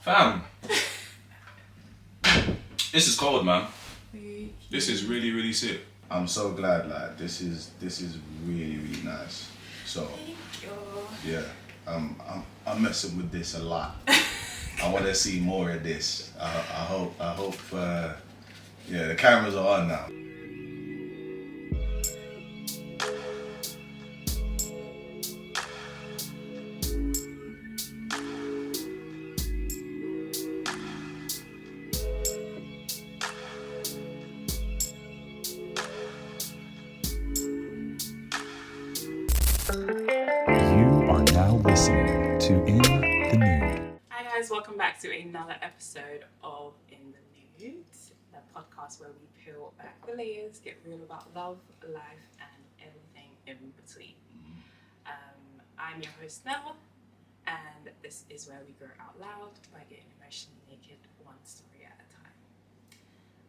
Fam, this is cold, man. This is really, really sick. I'm so glad, like, this is really, really nice. So, yeah, I'm messing with this a lot. I want to see more of this. I hope, yeah, the cameras are on now. You are now listening to In the Nude. Hi guys, welcome back to another episode of In the Nude, the podcast where we peel back the layers, get real about love, life, and everything in between. I'm your host Nell, and this is where we grow out loud by getting emotionally naked, one story at a time.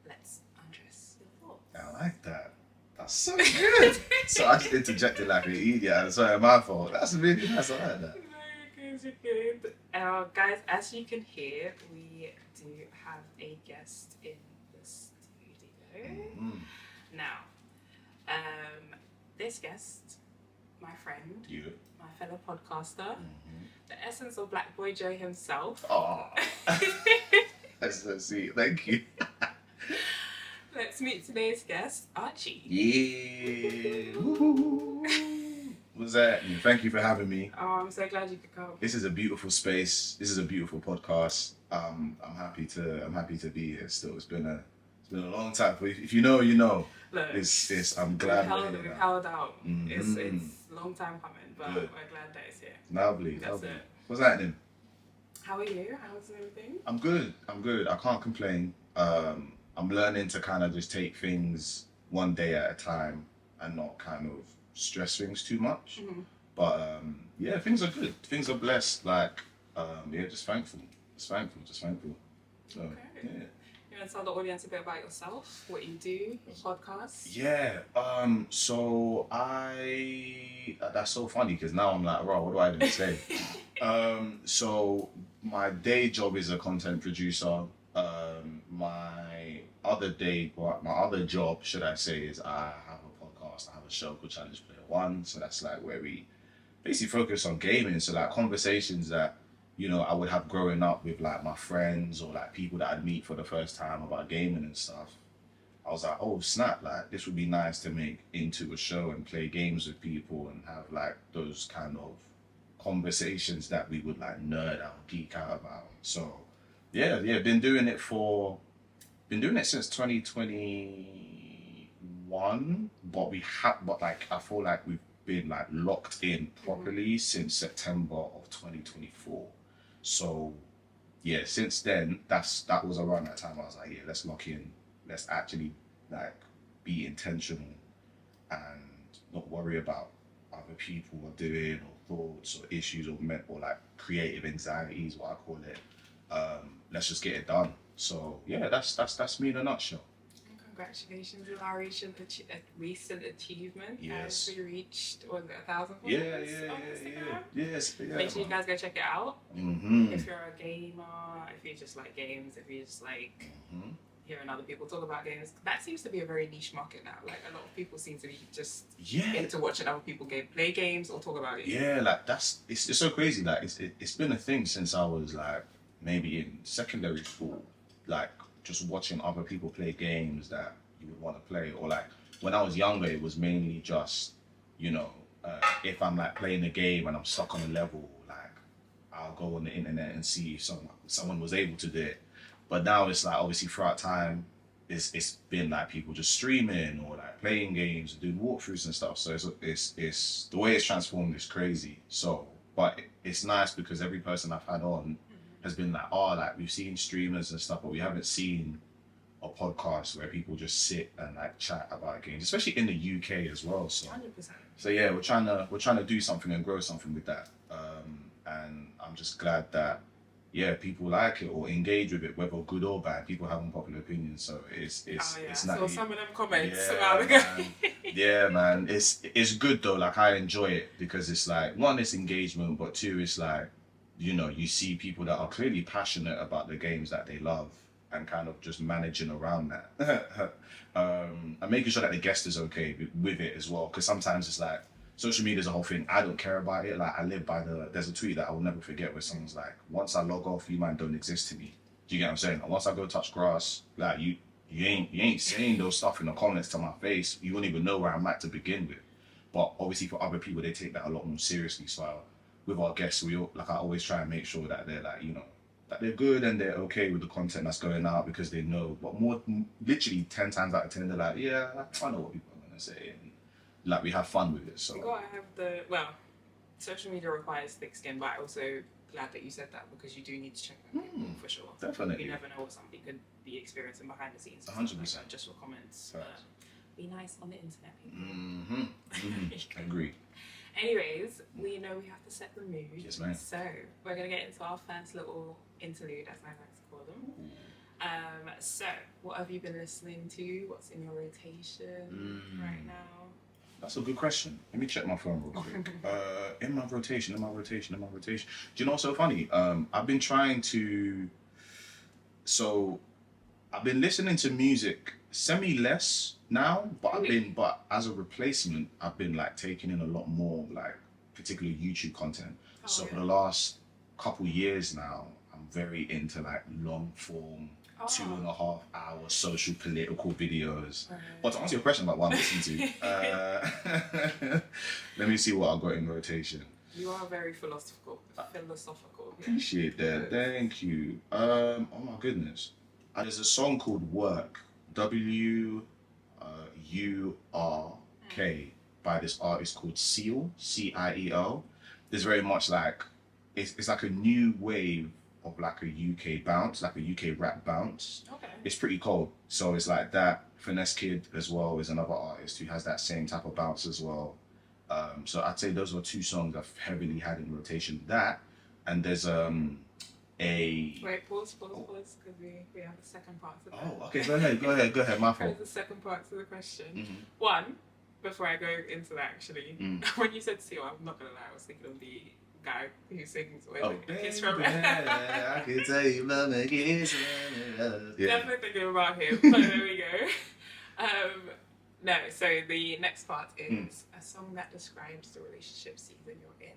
Let's undress your thoughts. I like that. That's so good. So I just interjected like an idiot. Sorry, my fault. That's really nice. I like that. Very good. Guys, as you can hear, we do have a guest in the studio. Mm-hmm. Now, this guest, my friend, my fellow podcaster, the essence of Black Boy Joe himself. Oh, that's so sweet. Thank you. Let's meet today's guest, Archie. Yeah. Woo-hoo. What's that? Thank you for having me. Oh, I'm so glad you could come. This is a beautiful space. This is a beautiful podcast. I'm happy to be here. Still, it's been a long time. If you know, you know. Look, It's I'm glad we've held out. Mm-hmm. It's a long time coming, but Good. we're glad that it's here. Lovely. That's lovely. it. What's happening? How are you? How's everything? I'm good. I can't complain. I'm learning to kind of just take things one day at a time and not kind of stress things too much. Mm-hmm. But yeah, things are good. Things are blessed. Like, yeah, just thankful. Just thankful. So, Okay. yeah. You want to tell the audience a bit about yourself, what you do, your podcast? Yeah. So that's so funny because now I'm like, right, what do I even say? So my day job is a content producer. My other job, should I say, is I have a podcast. I have a show called Challenge Player One. So that's like where we basically focus on gaming. So like conversations that, you know, I would have growing up with like my friends or like people that I'd meet for the first time about gaming and stuff. I was like, oh snap, like this would be nice to make into a show and play games with people and have like those kind of conversations that we would like nerd out, geek out about. So yeah, been doing it since 2021, but I feel like we've been like locked in properly since September of 2024. So yeah, since then, that was around that time I was like, yeah, let's lock in, let's actually like be intentional and not worry about other people are doing or thoughts or issues or like creative anxiety is what I call it. Let's just get it done. So yeah, that's me in a nutshell. And congratulations on our recent achievement. Yes. We reached, was it 1,000 Yeah. on Instagram? Yes. Yeah, Make sure you guys go check it out. Mm-hmm. If you're a gamer, if you just like games, if you just like hearing other people talk about games, that seems to be a very niche market now. Like a lot of people seem to be just into watching other people play games or talk about it. Yeah, like it's so crazy. Like it's been a thing since I was like maybe in secondary school, like just watching other people play games that you would want to play, or like when I was younger, it was mainly just, you know, if I'm like playing a game and I'm stuck on a level, like I'll go on the internet and see if someone was able to do it. But now it's like obviously throughout time, it's been like people just streaming or like playing games and doing walkthroughs and stuff. So it's the way it's transformed is crazy. So, but it's nice because every person I've had on has been like, oh, like we've seen streamers and stuff, but we haven't seen a podcast where people just sit and like chat about games, especially in the UK as well. So, 100%. So yeah, we're trying to do something and grow something with that. And I'm just glad that people like it or engage with it, whether good or bad. People have unpopular opinions, so it's not. So some of them comments. Yeah, man. It's good though. Like I enjoy it because it's like one, it's engagement, but two, it's like you know, you see people that are clearly passionate about the games that they love and kind of just managing around that. And making sure that the guest is okay with it as well. Because sometimes it's like, social media is a whole thing. I don't care about it. Like, I live by there's a tweet that I will never forget where someone's like, once I log off, you man don't exist to me. Do you get what I'm saying? And once I go touch grass, like, you ain't saying those stuff in the comments to my face. You won't even know where I'm at to begin with. But obviously for other people, they take that a lot more seriously. So with our guests, I always try and make sure that they're like, you know, that they're good and they're okay with the content that's going out, because they know. But literally 10 times out of 10, they're like, yeah, I know what people are going to say. And like, we have fun with it. So You gotta have social media requires thick skin, but I also glad that you said that, because you do need to check that people for sure. Definitely. You never know what somebody could be experiencing behind the scenes. 100%. Just for comments. Right. Be nice on the internet, people. Agree. Anyways, we know we have to set the mood. Yes, ma'am. So we're gonna get into our first little interlude, as I like to call them. So what have you been listening to? What's in your rotation right now? That's a good question. Let me check my phone real quick. In my rotation. Do you know what's so funny? I've been trying to... So, I've been listening to music semi-less now, but as a replacement, I've been like taking in a lot more, like, particularly YouTube content. For the last couple years now, I'm very into like long form, 2.5 hour social political videos. But to answer your question about what I'm listening to, let me see what I've got in rotation. You are very philosophical. Appreciate that. Thank you. Oh my goodness. There's a song called Work, WURK, by this artist called Seal, CIEL. There's very much like, it's like a new wave of like a UK bounce, like a UK rap bounce. Okay. It's pretty cold. So it's like that. Finesse Kid as well is another artist who has that same type of bounce as well. So I'd say those were 2 songs I've heavily had in rotation. That, and there's Wait, pause, because we have the second part to that. Oh, okay, go ahead, my fault. There's the second part to the question. One, before I go into that actually, when you said Seal, I'm not gonna lie, I was thinking of the guy who sings Kiss from I can tell you about my kiss. Definitely thinking about him, but there we go. No, so the next part is a song that describes the relationship season you're in.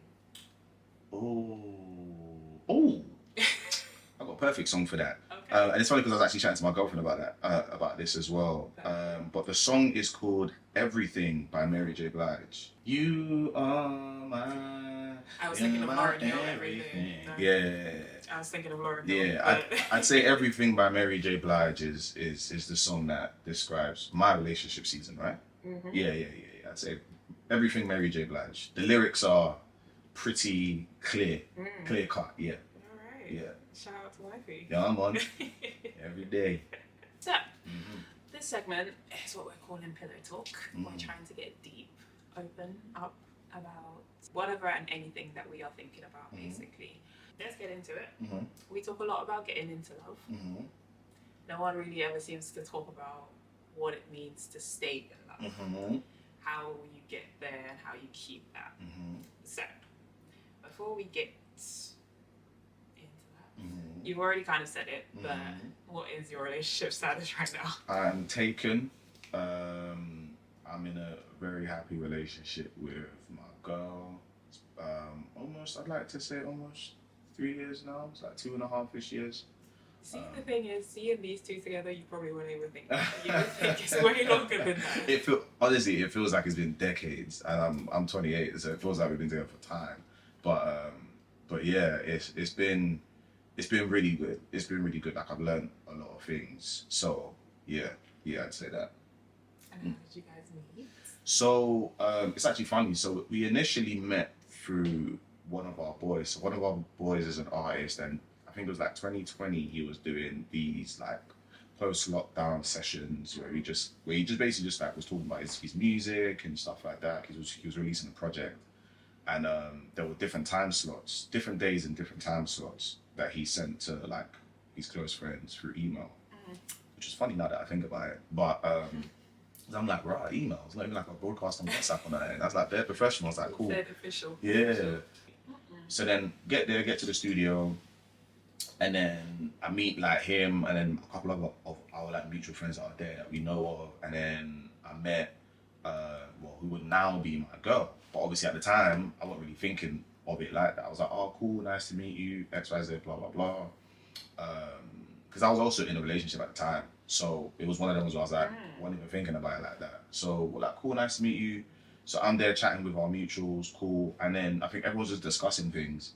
Oh. I've got a perfect song for that. Okay. And it's funny because I was actually chatting to my girlfriend about that, about this as well. But the song is called Everything by Mary J. Blige. You are my... I was thinking of Lauryn Hill, Everything. Yeah. I was thinking of Lauryn Hill. Yeah, I'd say Everything by Mary J. Blige is the song that describes my relationship season, right? Yeah. I'd say Everything Mary J. Blige. The lyrics are pretty clear cut, yeah. Alright. Yeah. Shout out to Wifey. Yeah, I'm on. Every day. So, this segment is what we're calling Pillow Talk. We're trying to get deep, open up about whatever and anything that we are thinking about, basically. Let's get into it. We talk a lot about getting into love. No one really ever seems to talk about what it means to stay in love. How you get there and how you keep that. So, before we get into that, you've already kind of said it, but what is your relationship status right now? I'm taken. I'm in a very happy relationship with my girl. I'd like to say almost 3 years now. It's like 2.5-ish years. See, the thing is, seeing these two together, you probably wouldn't even think that. You would think it's way longer than that. Honestly, it feels like it's been decades, and I'm 28, so it feels like we've been together for time. But yeah, it's been really good. It's been really good. Like, I've learned a lot of things. So yeah, I'd say that. And how did you guys meet? So it's actually funny. So we initially met through one of our boys. So one of our boys is an artist, and I think it was like 2020. He was doing these like post-lockdown sessions where he just basically just like was talking about his music and stuff like that. He was releasing a project, and there were different time slots, different days and different time slots that he sent to like his close friends through email, which is funny now that I think about it. But I'm like, right, email. It's not even like a broadcast on WhatsApp on that. And I was like, they're professional. I was like, cool. They're official. Yeah. So then get to the studio, and then I meet like him and then a couple of our like mutual friends that are there that we know of, and then I met who would now be my girl. But obviously at the time I wasn't really thinking of it like that. I was like, oh cool, nice to meet you, XYZ, blah blah blah. Because I was also in a relationship at the time, so it was one of them where I was like, wasn't even thinking about it like that. So we're like, cool, nice to meet you. So I'm there chatting with our mutuals, cool, and then I think everyone's just discussing things.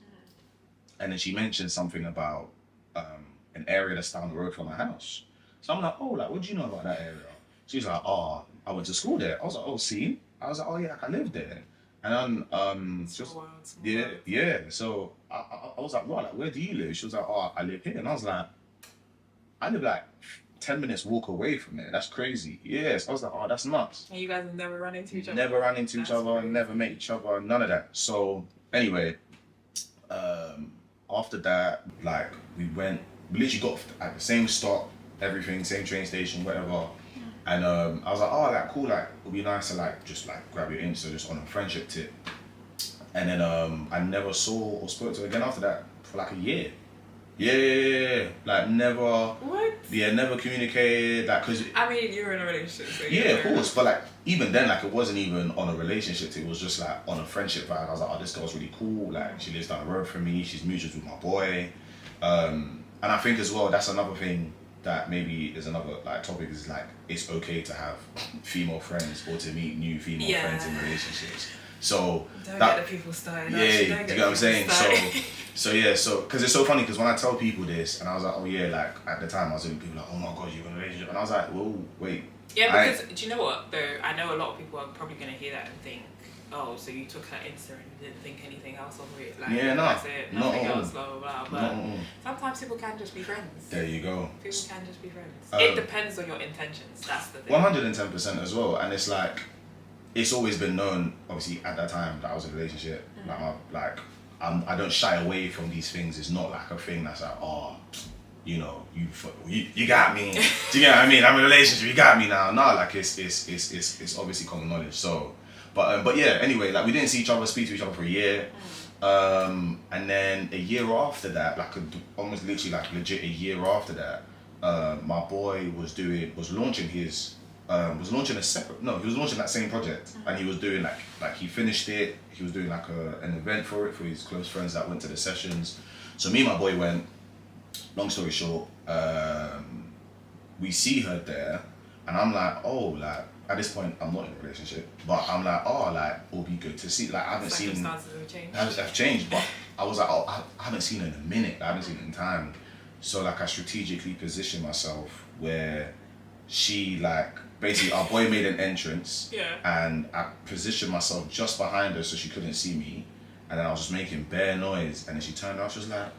And then she mentioned something about an area that's down the road from my house. So I'm like, oh, like, what do you know about that area? She's like, oh, I went to school there. I was like, oh, see? I was like, oh, yeah, I live there. And then, just, yeah. So I was like, what? Like, where do you live? She was like, oh, I live here. And I was like, I live like 10 minutes walk away from there. That's crazy. Yes. I was like, oh, that's nuts. And you guys have never run into each other? Never ran into each other, never met each other, none of that. So, anyway, after that, like, we literally got at the same stop, everything, same train station, whatever. And I was like, oh, like, cool, like, it'd be nice to, like, just, like, grab your Insta just on a friendship tip. And then I never saw or spoke to her again after that for, like, a year. Yeah. Like, never... What? Yeah, never communicated, like, because... I mean, you were in a relationship, so... Yeah, of course, but, like, even then, like, it wasn't even on a relationship tip, it was just, like, on a friendship vibe. I was like, oh, this girl's really cool, like, she lives down the road from me, she's mutuals with my boy. And I think as well, that's another thing that maybe is another, like, topic is, like, it's okay to have female friends or to meet new female friends in relationships. So... Don't get the people started. Yeah, you get what I'm saying? So because it's so funny, because when I tell people this, and I was like, oh yeah, like, at the time, I was people like, oh my God, you're in a relationship. And I was like, whoa, wait. Yeah, because, do you know what, though? I know a lot of people are probably going to hear that and think, oh, so you took her Insta and you didn't think anything else of it. Like, yeah, no. That's it, nothing else, blah, blah, blah. But sometimes people can just be friends. There you go. People can just be friends. It depends on your intentions, that's the thing. 110% as well. And it's like, it's always been known, obviously, at that time that I was in a relationship. I don't shy away from these things. It's not like a thing that's like, oh, you know, you got me. Do you get what I mean? I'm in a relationship. You got me now. No, like it's obviously common knowledge. So, but yeah. Anyway, like we didn't see each other, speak to each other for a year, and then a year after that, like almost literally like legit a year after that, my boy was launching that same project, and he was doing like he finished it. He was doing like an event for it for his close friends that went to the sessions. So me and my boy went. Long story short, we see her there, and I'm like, oh, like at this point I'm not in a relationship, but I'm like, oh, like it'll be good to see. Like I haven't seen. Circumstances have changed, but I was like, oh, I haven't seen her in a minute. I haven't seen her in time. So like I strategically positioned myself where she like. Basically, our boy made an entrance, and I positioned myself just behind her so she couldn't see me, and then I was just making bare noise, and then she turned around, she was like,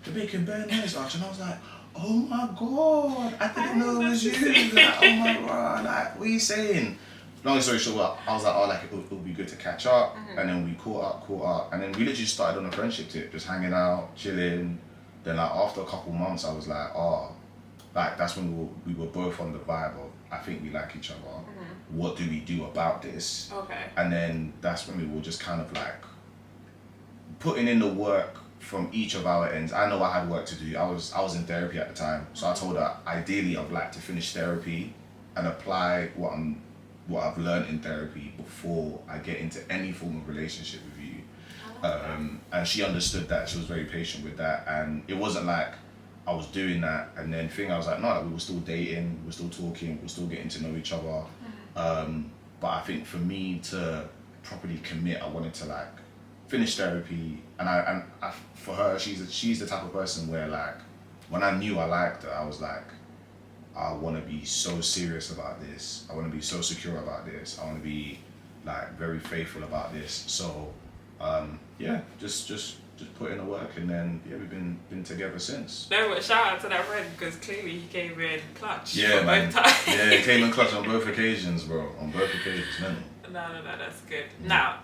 "You're making bare noise, Archie," and I was like, "Oh my God, I didn't know it was you!" Like, oh my God, like, what are you saying? Long story short, I was like, oh, like it'll be good to catch up, and then we caught up, and then we literally started on a friendship tip, just hanging out, chilling. Then like after a couple months, I was like, oh, like that's when we were both on the vibe of, I think we like each other. What do we do about this? Okay. And then that's when we were just kind of like putting in the work from each of our ends. I know I had work to do. I was in therapy at the time, so I told her ideally I'd like to finish therapy and apply what I've learned in therapy before I get into any form of relationship with you. And she understood that. She was very patient with that, and it wasn't like I was doing that and then I was like, no, like we were still dating, we were still talking, we were still getting to know each other. But I think for me to properly commit, I wanted to like finish therapy, and for her, she's the type of person where like when I knew I liked her, I was like, I want to be so serious about this. I want to be so secure about this. I want to be like very faithful about this. So yeah, just put in the work, and then yeah, we've been together since. No, but shout out to that friend, because clearly he came in clutch. Yeah, man. Both times. Yeah, he came in clutch on both occasions, bro. On both occasions, man. No, that's good. Now,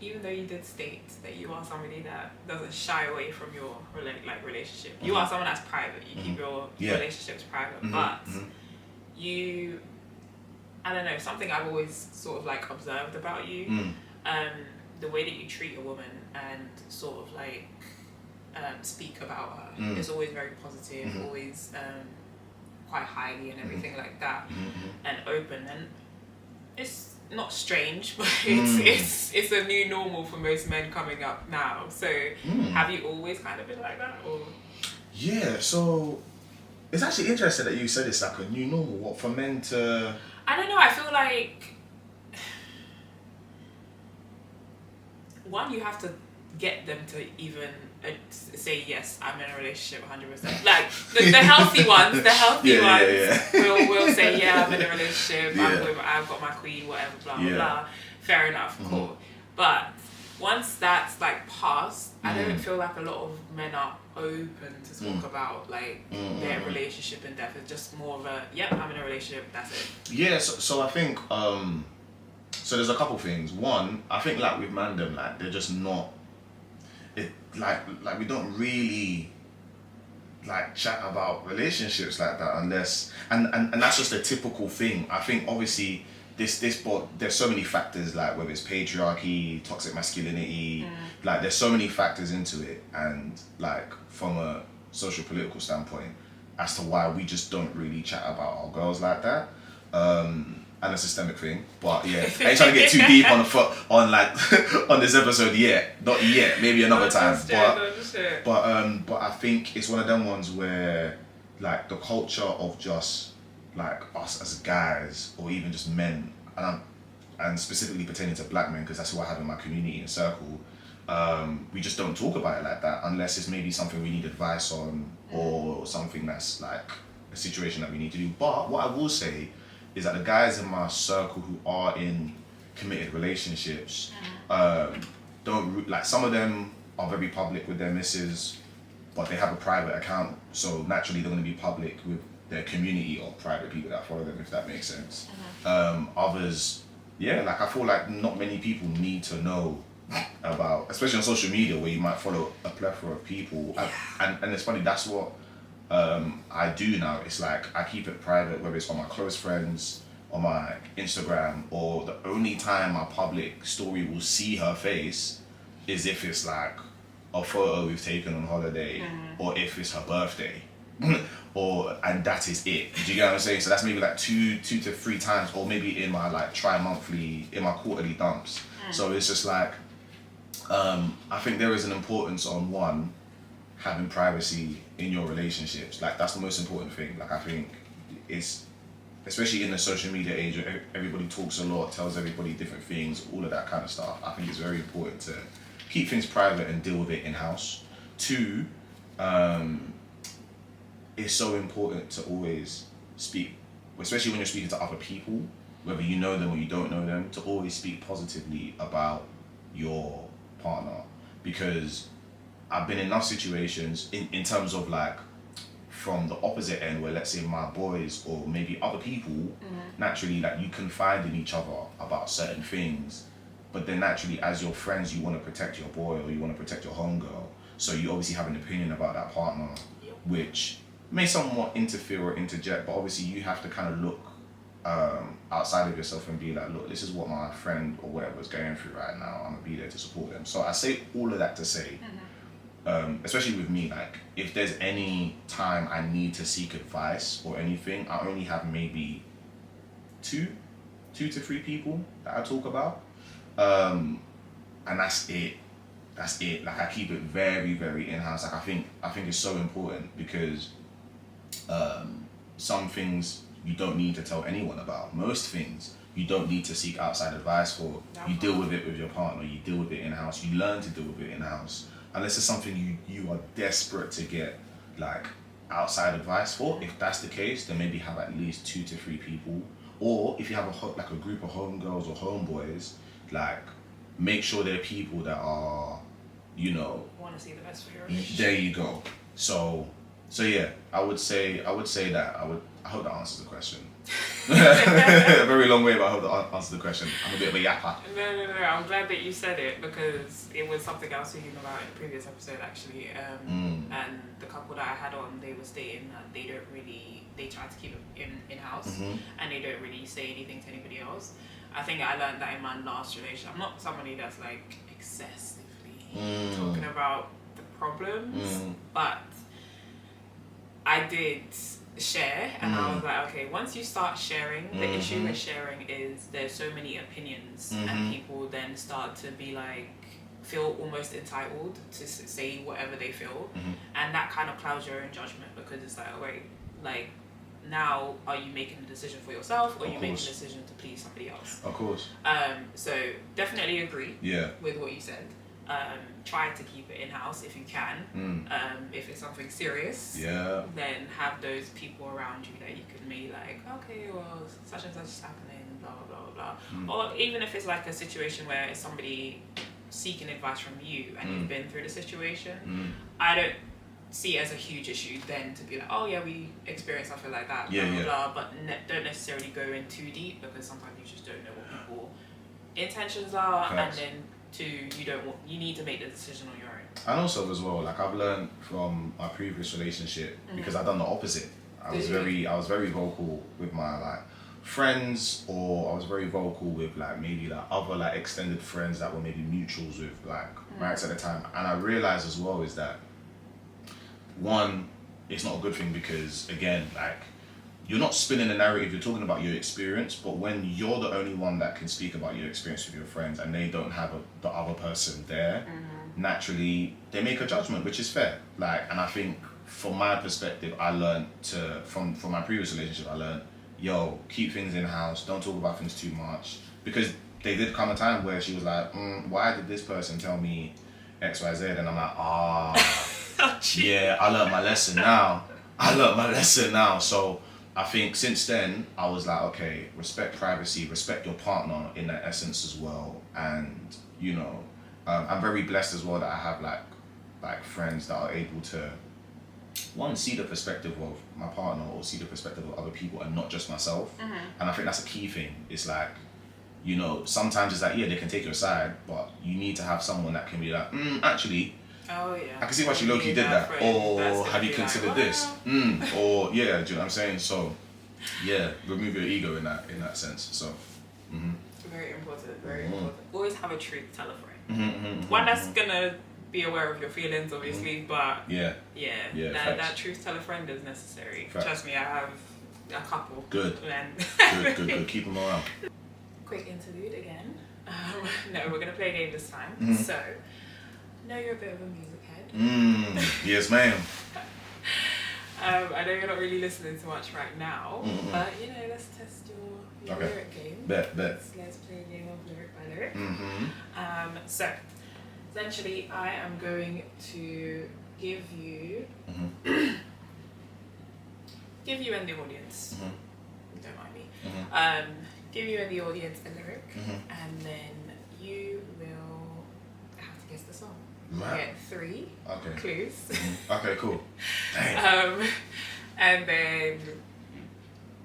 even though you did state that you are somebody that doesn't shy away from your relationship, you are someone that's private. You keep your relationships private, but you, I don't know, something I've always sort of like observed about you. the way that you treat a woman and sort of like speak about her is always very positive, always quite highly and everything like that, and open. And it's not strange, but it's a new normal for most men coming up now. So have you always kind of been like that, or? Yeah, so it's actually interesting that you said it's like a new normal. What, for men to? I don't know. I feel like one, you have to get them to even say yes, I'm in a relationship 100%. Like the healthy ones, will say yeah, I'm in a relationship. I've got my queen, whatever, blah blah blah. Fair enough, cool. But once that's like passed, I don't feel like a lot of men are open to talk about like their relationship in depth. It's just more of a I'm in a relationship, that's it. Yeah, so I think so there's a couple things. One, I think like with mandem, like they're just not it like we don't really like chat about relationships like that unless and that's just a typical thing. I think obviously but there's so many factors, like whether it's patriarchy, toxic masculinity, like there's so many factors into it, and like from a social political standpoint as to why we just don't really chat about our girls like that. And a systemic thing, but yeah, I ain't trying to get too deep on like on this episode yet. Not yet, maybe another time. But I think it's one of them ones where like the culture of just like us as guys, or even just men, and specifically pertaining to black men, because that's who I have in my community and circle. We just don't talk about it like that unless it's maybe something we need advice on, or something that's like a situation that we need to do. But what I will say is that the guys in my circle who are in committed relationships don't like, some of them are very public with their misses, but they have a private account, so naturally they're going to be public with their community or private people that follow them, if that makes sense. Others, like I feel like not many people need to know about, especially on social media where you might follow a plethora of people, and it's funny, that's what I do now. It's like I keep it private, whether it's on my close friends, on my Instagram, or the only time my public story will see her face is if it's like a photo we've taken on holiday, or if it's her birthday, and that is it. Do you get what I'm saying? So that's maybe like two to three times, or maybe in my like in my quarterly dumps. So it's just like I think there is an importance on one, having privacy in your relationships. Like that's the most important thing. Like I think it's, especially in the social media age where everybody talks a lot, tells everybody different things, all of that kind of stuff. I think it's very important to keep things private and deal with it in-house. Two, it's so important to always speak, especially when you're speaking to other people, whether you know them or you don't know them, to always speak positively about your partner. Because I've been in enough situations in terms of like from the opposite end where, let's say, my boys or maybe other people, naturally like you confide in each other about certain things, but then naturally as your friends you want to protect your boy or you want to protect your homegirl, so you obviously have an opinion about that partner, which may somewhat interfere or interject, but obviously you have to kind of look outside of yourself and be like, look, this is what my friend or whatever is going through right now, I'm gonna be there to support them. So I say all of that to say, especially with me, like if there's any time I need to seek advice or anything, I only have maybe two to three people that I talk about, and that's it. Like I keep it very, very in-house. Like I think it's so important because some things you don't need to tell anyone about. Most things you don't need to seek outside advice for. You deal with it with your partner, you deal with it in-house, you learn to deal with it in-house. Unless it's something you are desperate to get like outside advice for. If that's the case, then maybe have at least 2 to 3 people. Or if you have a group of homegirls or homeboys, like make sure they're people that are, want to see the best for your relationship. There you go. So yeah, I would say that I hope that answers the question. A very long way, but I hope that answers the question. I'm a bit of a yapper. No. I'm glad that you said it because it was something I was thinking about in a previous episode actually. And the couple that I had on, they were stating that they try to keep it in-house, and they don't really say anything to anybody else. I think I learned that in my last relationship. I'm not somebody that's like excessively talking about the problems, but I did share, and I was like, okay, once you start sharing, the issue with sharing is there's so many opinions, and people then start to be like, feel almost entitled to say whatever they feel, and that kind of clouds your own judgment, because it's like, oh wait, like, now are you making a decision for yourself, or are you making a decision to please somebody else? Of course. So definitely agree with what you said. Try to keep it in-house if you can. If it's something serious, then have those people around you that you can be like, okay, well, such and such is happening, blah blah blah blah. Or even if it's like a situation where it's somebody seeking advice from you and you've been through the situation, I don't see it as a huge issue then to be like, oh yeah, we experienced something like that, blah blah blah, but don't necessarily go in too deep, because sometimes you just don't know what people's intentions are. Facts. And then you need to make the decision on your own. And also as well, like, I've learned from my previous relationship, because I've done the opposite. I was very vocal with my like friends, or I was very vocal with like maybe like other like extended friends that were maybe mutuals with like Max at the time. And I realized as well is that, one, it's not a good thing, because again, like, you're not spinning a narrative, you're talking about your experience, but when you're the only one that can speak about your experience with your friends and they don't have the other person there, naturally they make a judgment, which is fair. Like, and I think from my perspective, I learned from my previous relationship, I learned, yo, keep things in house, don't talk about things too much, because they did come a time where she was like, why did this person tell me XYZ? And I'm like, yeah, I learned my lesson now. So I think since then, I was like, okay, respect privacy, respect your partner in that essence as well. And, you know, I'm very blessed as well that I have like friends that are able to, one, see the perspective of my partner, or see the perspective of other people and not just myself. And I think that's a key thing. It's like, you know, sometimes it's like, yeah, they can take your side, but you need to have someone that can be like, actually, oh yeah, I can see why she low-key did that. Or have you considered like, this? Or yeah, do you know what I'm saying? So yeah, remove your ego in that sense. So very important, very important. Always have a truth teller friend. One that's gonna be aware of your feelings, obviously, but that truth teller friend is necessary. Fact. Trust me, I have a couple. Good. Good. Keep them around. Quick interlude again. No, we're gonna play a game this time. So, I know you're a bit of a music head. Yes, ma'am. I know you're not really listening to much right now, but you know, let's test your lyric game. Bet. Let's play a game of lyric by lyric. So, essentially, I am going to give you and the audience. Don't mind me. Give you and the audience a lyric, and then you will have to guess the song. Right. You get 3 clues. Okay, cool. Dang. And then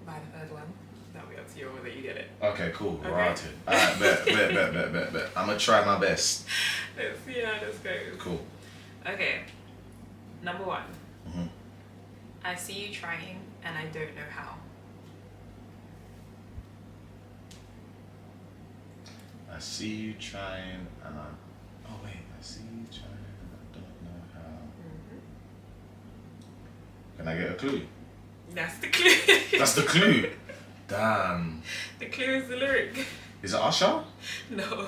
by the third one, that'll be up to you whether you get it. Okay, cool. Okay. Right. Alright, bet. I'm gonna try my best. Let's see how this goes. Cool. Okay. Number 1. I see you trying and I don't know how. I see you trying and I see you trying and I don't know how. Can I get a clue? That's the clue. That's the clue. Damn. The clue is the lyric. Is it Usher? No.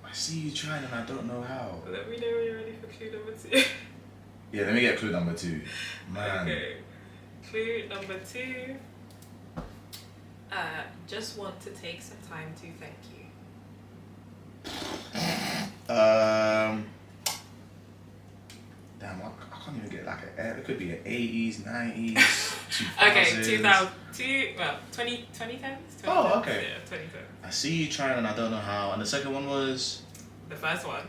I see you trying and I don't know how. Let me know when you're ready for clue number 2. Yeah, let me get clue number 2. Man. Okay. Clue number 2. Just want to take some time to thank you. Damn, I can't even get like it could be an 80s, 90s, 2000s. Okay, 2010s? Oh, okay. Yeah, 2010. I see you trying and I don't know how. And the second one was? The first one.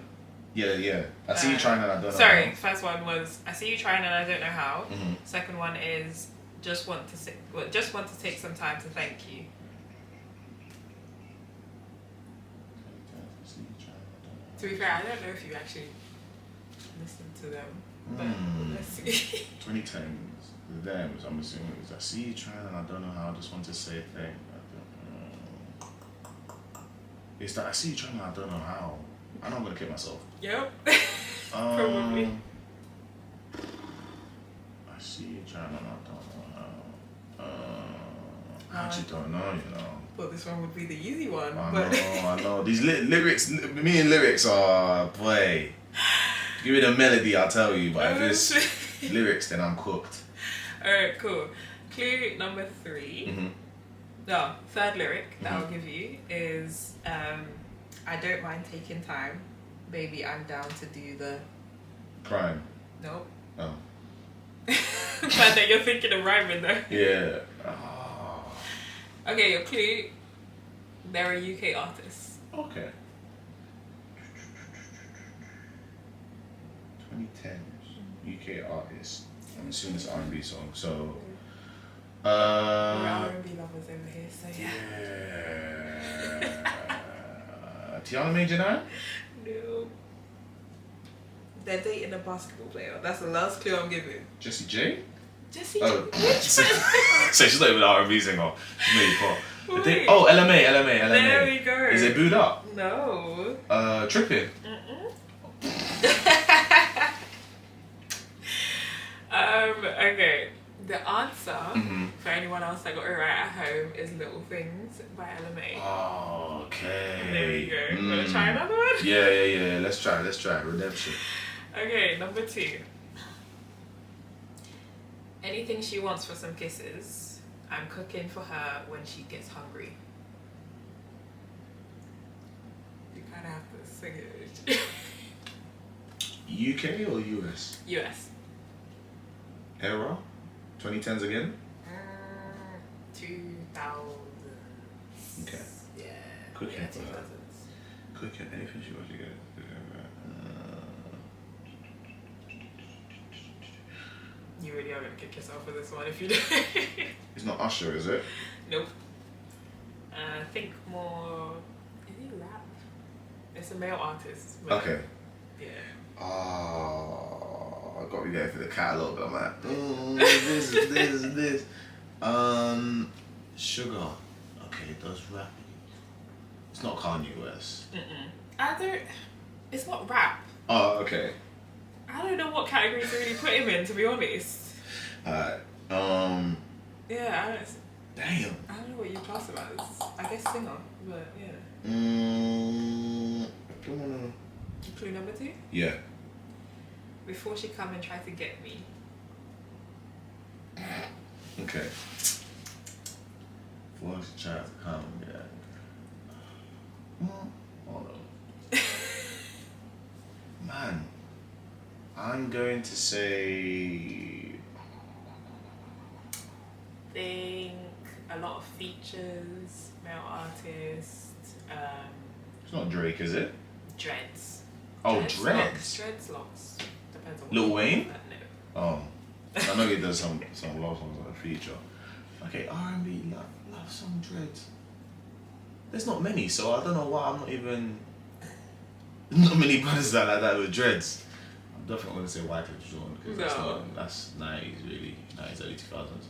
Yeah. I see you trying and I don't know Sorry, how. first one was I see you trying and I don't know how. Second one is just want to take some time to thank you. To be fair, I don't know if you actually listened to them, but let's see. 2010s, them, I'm assuming it was I see you trying and I don't know how, I just want to say thank you. It's that I see you trying, I don't know how. I know I'm gonna kill myself. Yep. Probably. I see you trying, and I don't know how. I actually don't know, you know. Thought this one would be the easy one. I know. These lyrics, me and lyrics are, boy. Give me the melody, I'll tell you. But if it's lyrics, then I'm cooked. Alright, cool. Clue number 3. Mm-hmm. No, third lyric that I'll give you is I don't mind taking time. Baby, I'm down to do the... Crime. Nope. Oh. Glad that you're thinking of rhyming though. Yeah. Oh. Okay, your clue. They're a UK artist. Okay. 2010s. UK artist. I'm assuming it's R&B song. So... We're R&B lovers over here, so yeah. Tiana Major now? No. They're dating a basketball player. That's the last clue I'm giving. Jessie J? Jessie Oh. J? So she's not even an R&B singer. Maybe pop. Wait. Oh, LMA. There we go. Is it Booed Up? No. Tripping. Okay. The answer for anyone else that got it right at home is Little Things by LMA. Oh, okay. There we go. Wanna try another one? Yeah. Let's try. Redemption. Okay, number 2. Anything she wants for some kisses, I'm cooking for her when she gets hungry. You kind of have to sing it. UK or US? US. Era? 2010s again? 2000s. Okay. Yeah. Cooking Yeah, for her. 2000s. Cooking anything she wants to get. You really are going to kick yourself for this one if you do. It's not Usher, is it? Nope. Think more... Is he rap? It's a male artist. But Okay. Yeah. Oh, I got me there for the catalogue. I'm like, this. Sugar. Okay, it does rap. It's not Kanye West. I don't... It's not rap. Oh, okay. I don't know what category to really put him in, to be honest. Alright. Yeah, Damn. I don't know what you class him as. I guess singer, but yeah. Clue number 2? Yeah. Before she come and try to get me. Okay. Before she tries to come, yeah. Hold on. Man. I'm going to say... Think a lot of features, male artist, It's not Drake, is it? dreads. Oh, dreads. Dreadlocks. Depends on what Lil you Wayne? call that, no. Oh. I know he does some love songs on a feature. Okay, R&B, love some dreads. There's not many, so I don't know why I'm not even... Not many brothers that like that with dreads. I'm definitely going to say Wyclef Jean because that's 90s really, 90s, early 2000s.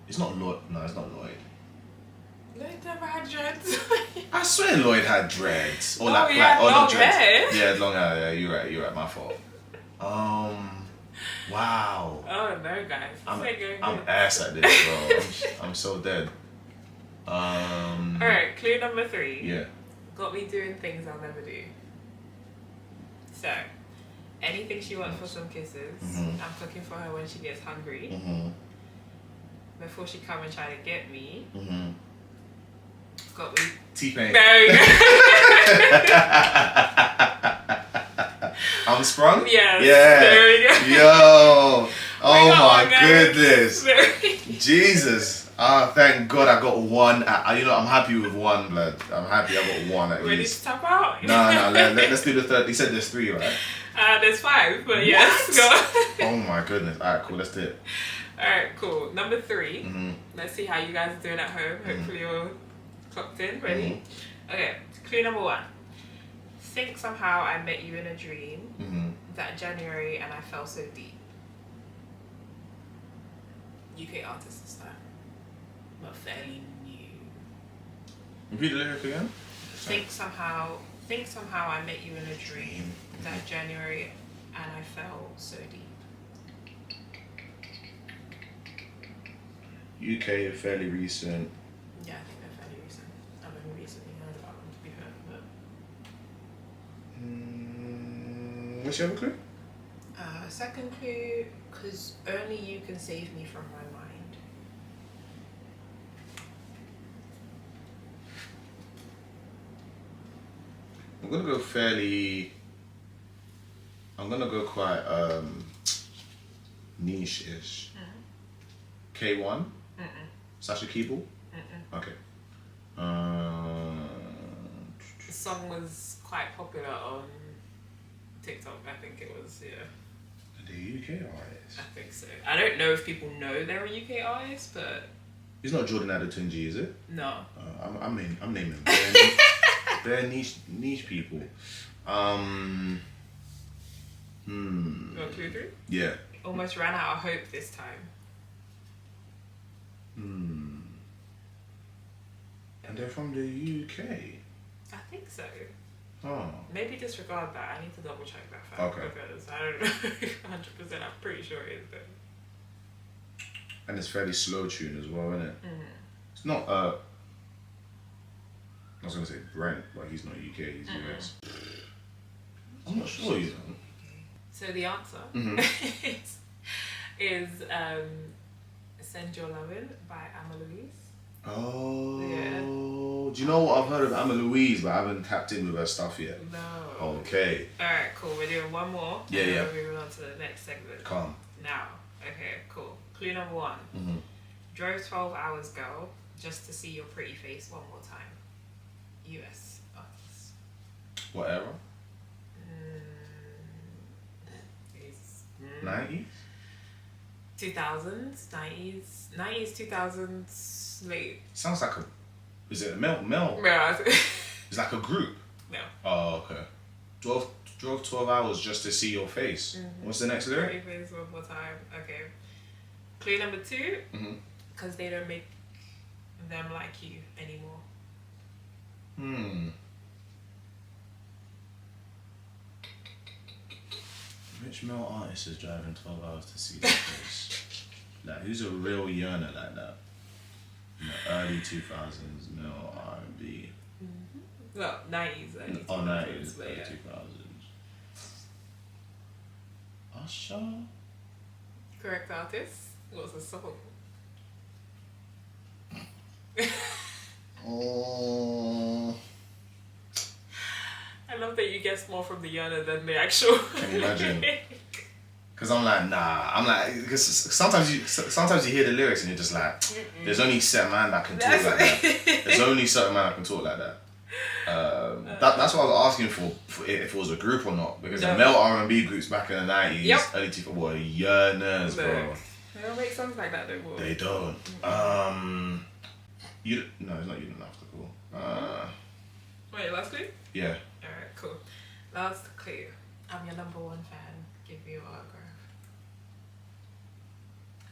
It's not Lloyd. No, it's not Lloyd. Lloyd never had dreads. I swear Lloyd had dreads. Or long hair. Yeah, long hair. Yeah, you're right. My fault. Wow. Oh no, guys. I'm ass at this, bro. I'm so dead. Alright, clue number 3. Yeah. Got me doing things I'll never do. So, anything she wants for some kisses. I'm cooking for her when she gets hungry. Before she come and try to get me. Got me. T-Pain. There you go. I'm sprung? Yes. Yeah. There we go. Yo. Oh my one, goodness. Jesus. Thank God I got one. I'm happy with one, blood. I'm happy I got one at Ready least. to tap out? No, let's do the third. He said there's 3, right? There's 5, but yes, go. Oh my goodness. Alright, cool. Let's do it. Alright, cool. Number 3. Let's see how you guys are doing at home. Hopefully you're clocked in. Ready? Okay, clue number 1. Think somehow I met you in a dream that January and I fell so deep. UK artist this time. But fairly new. Repeat the lyric again. Think somehow I met you in a dream that January, and I fell so deep. UK, fairly recent. Yeah, I think they're fairly recent. I've only recently heard about them, to be fair. But What's your other clue? second clue, because only you can save me from my mind. I'm gonna go fairly. I'm gonna go quite niche-ish. K1. Sasha Keeble. Okay. The song was quite popular on TikTok. I think it was. Yeah. The UK artist. I think so. I don't know if people know they're a UK artist, but It's not Jordan Adetunji, is it? no. I'm naming bare niche people. You want clue 3? Yeah. Almost ran out of hope this time. And they're from the UK. I think so. Oh. Maybe disregard that. I need to double check that fact. Okay. Because I don't know 100%. I'm pretty sure it is though. And it's fairly slow tune as well, isn't it? It's not I was gonna say Brent, but he's not UK, he's US. I'm not sure, you know. So the answer is Send Your Lovin' by Amma Louise. Oh. Yeah. Do you know what? I've heard of Amma Louise, but I haven't tapped in with her stuff yet. No. Okay. Alright, cool. We're doing one more. Yeah, and yeah. then we're moving on to the next segment. Calm. Now. Okay, cool. Clue number 1. Drove 12 hours, girl, just to see your pretty face one more time. US artist. What era? 90s? 2000s, 90s, 2000s, late. Sounds like a. Is it a Mel? Yeah, It's like a group. no. Oh, okay. Drove 12 hours just to see your face. What's the next lyric? Pretty face one more time. Okay. Clue number 2. Because they don't make them like you anymore. Which male artist is driving 12 hours to see their face? Like, who's a real yearner like that? In the early 2000s, male R&B. Well, 90s, early 2000s. Oh, 90s, but early yeah. 2000s. Usher? Correct artist. What's the song? Oh. I love that you guess more from the yearner than the actual. Can you imagine? Because I'm like, nah. I'm like, because sometimes you hear the lyrics and you're just like, there's only certain man that can talk like that. There's only certain man that can talk like that. That's what I was asking for if it was a group or not, because the male R&B groups back in the 90s, early 2000s were yearners, bro. They don't make songs like that no more. They don't. No, it's not You Don't Have to Call. Wait, last clue? Yeah. Alright, cool. Last clue. I'm your number 1 fan. Give you an autograph.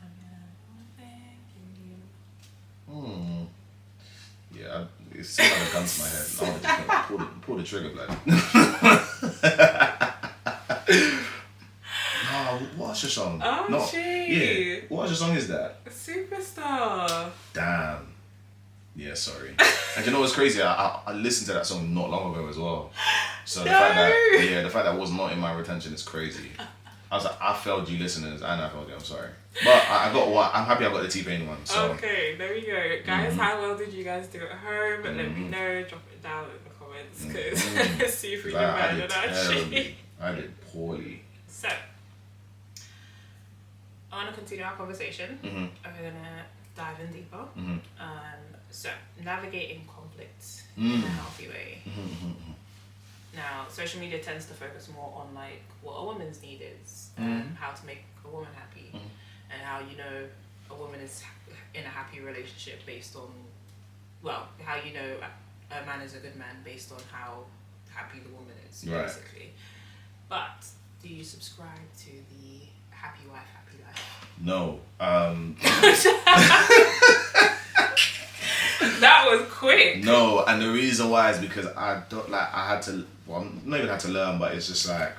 I'm your number 1 fan. Give you. Yeah, it's still like a gun to my head. I would just pull the trigger, blood. No, what's your song? Archie. Yeah, what song is that? Superstar. Damn. Yeah, sorry. And you know what's crazy? I listened to that song not long ago as well. So the fact that was not in my retention is crazy. I was like, I failed you listeners, and I failed you. I'm sorry, but I got one. I'm happy I got the T-Pain one. So. Okay, there we go, guys. How well did you guys do at home? Let me know. Drop it down in the comments, because let's see if we can find it. Actually, I did poorly. So, I want to continue our conversation. We're gonna dive in deeper. So, navigating conflict in a healthy way. Now, social media tends to focus more on like what a woman's need is, how to make a woman happy, and how you know a woman is in a happy relationship based on, well, how you know a man is a good man based on how happy the woman is, basically. But do you subscribe to the happy wife, happy life? No. That was quick. No, and the reason why is because I don't like. I had to. Well, not even had to learn, but it's just like.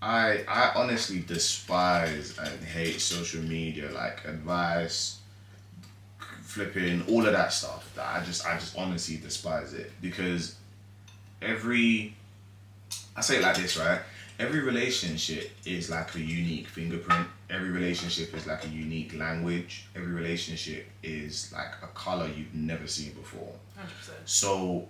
I honestly despise and hate social media, like advice, flipping, all of that stuff. That I just honestly despise it because I say it like this, right? Every relationship is like a unique fingerprint. Every relationship is like a unique language. Every relationship is like a color you've never seen before. 100%. So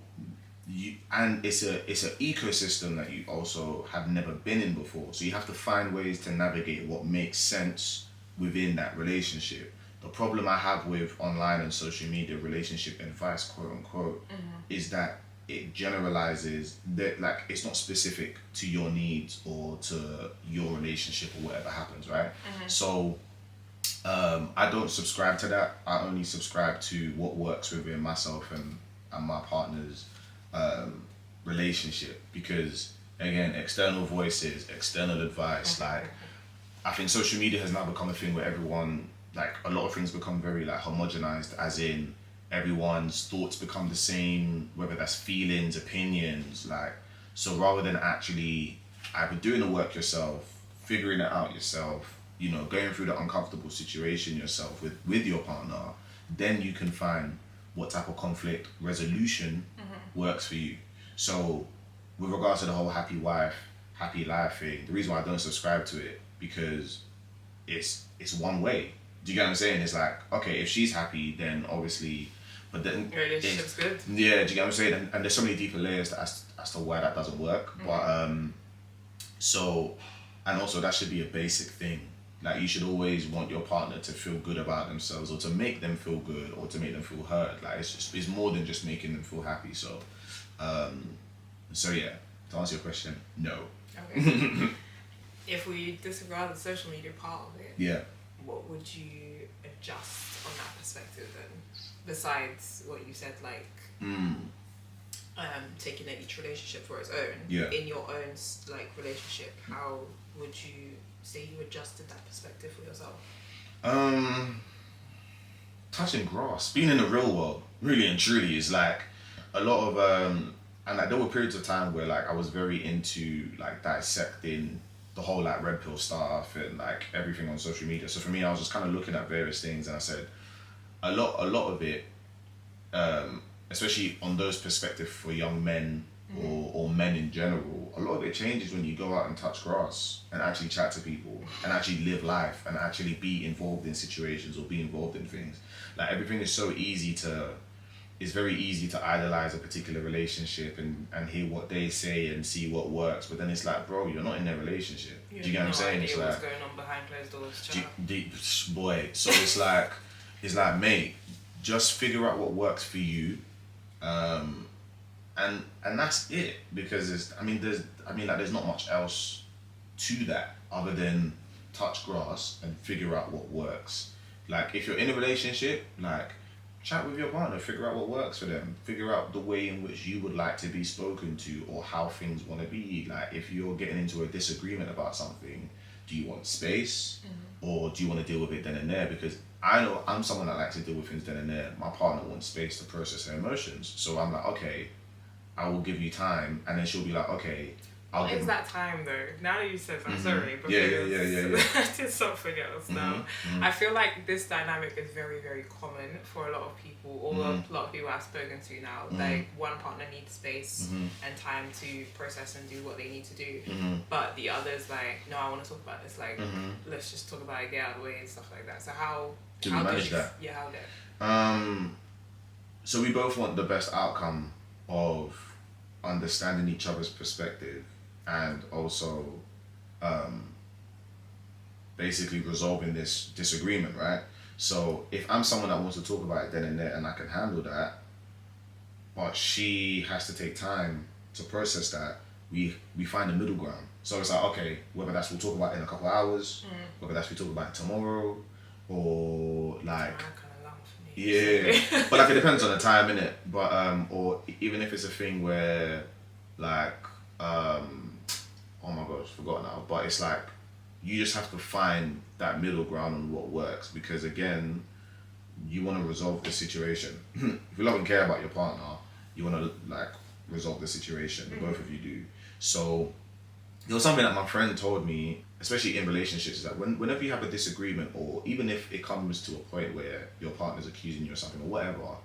and it's an ecosystem that you also have never been in before. So you have to find ways to navigate what makes sense within that relationship. The problem I have with online and social media relationship advice, quote unquote, is that it generalizes that, like, it's not specific to your needs or to your relationship or whatever happens, right? So I don't subscribe to that. I only subscribe to what works within myself and my partner's relationship, because again, external voices, external advice, like I think social media has now become a thing where everyone, like, a lot of things become very like homogenized, as in everyone's thoughts become the same, whether that's feelings, opinions, like, so rather than actually either doing the work yourself, figuring it out yourself, you know, going through the uncomfortable situation yourself with your partner, then you can find what type of conflict resolution works for you. So with regards to the whole happy wife, happy life thing, the reason why I don't subscribe to it, because it's one way. Do you get what I'm saying? It's like, okay, if she's happy, then obviously, but then Your relationship's good. Yeah, do you get what I'm saying? And there's so many deeper layers as to why that doesn't work. But so, and also that should be a basic thing. Like, you should always want your partner to feel good about themselves, or to make them feel good, or to make them feel heard. Like, it's more than just making them feel happy. So, so yeah, to answer your question, no. Okay. If we disregard the social media part of it, Yeah. what would you adjust on that perspective then? Besides what you said, like taking each relationship for its own. Yeah. In your own like relationship, how would you say you adjusted that perspective for yourself? Touching grass, being in the real world, really and truly, is like a lot of and like there were periods of time where like I was very into like dissecting the whole like red pill stuff and like everything on social media. So for me, I was just kind of looking at various things, and I said a lot of it, especially on those perspectives for young men or men in general, a lot of it changes when you go out and touch grass and actually chat to people and actually live life and actually be involved in situations or be involved in things. Like, everything is so easy to, it's very easy to idolize a particular relationship and hear what they say and see what works, but then it's like, bro, you're not in their relationship. Do you get what I'm saying? It's what's like, going on behind closed doors, boy. So it's like, mate, just figure out what works for you, and that's it. Because there's not much else to that other than touch grass and figure out what works. Like, if you're in a relationship, like, chat with your partner, figure out what works for them, figure out the way in which you would like to be spoken to or how things want to be. Like, if you're getting into a disagreement about something, do you want space or do you want to deal with it then and there? Because I know I'm someone that likes to deal with things then and there. My partner wants space to process her emotions. So I'm like, okay, I will give you time. And then she'll be like, okay, What is that time though? Now that you said that, sorry, because yeah. I did something else now. I feel like this dynamic is very, very common for a lot of people, or a lot of people I've spoken to now. Like, one partner needs space and time to process and do what they need to do, but the other's like, no, I want to talk about this. Like, let's just talk about it, get out of the way and stuff like that. So how do we manage that? Yeah, how did? So we both want the best outcome of understanding each other's perspective and also basically resolving this disagreement, right? So if I'm someone that wants to talk about it then and there and I can handle that, but she has to take time to process that, we find a middle ground. So it's like, okay, whether that's we'll talk about it in a couple of hours, whether that's we talk about it tomorrow, or like, yeah, but like it depends on the time, innit? But or even if it's a thing where like oh my gosh, forgot now. But it's like you just have to find that middle ground on what works, because again, you want to resolve the situation. If you love and care about your partner, you want to like resolve the situation. The both of you do. So there was something that my friend told me, especially in relationships, is that whenever you have a disagreement, or even if it comes to a point where your partner's accusing you of something or whatever,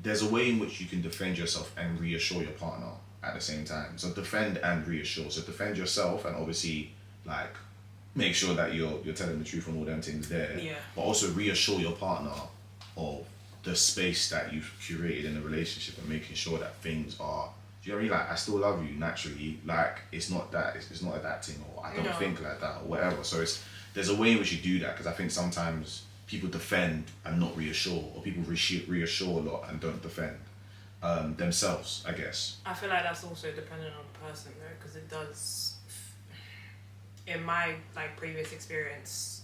there's a way in which you can defend yourself and reassure your partner at the same time. So defend and reassure. So defend yourself and obviously like make sure that you're telling the truth on all them things there. Yeah. But also reassure your partner of the space that you've curated in the relationship and making sure that things are, do you know what I mean? Like, I still love you naturally. Like, it's not that, it's not that thing, or I don't think like that, or whatever. So there's a way in which you do that, because I think sometimes people defend and not reassure, or people reassure a lot and don't defend themselves, I guess. I feel like that's also dependent on the person though, because it does, in my like previous experience,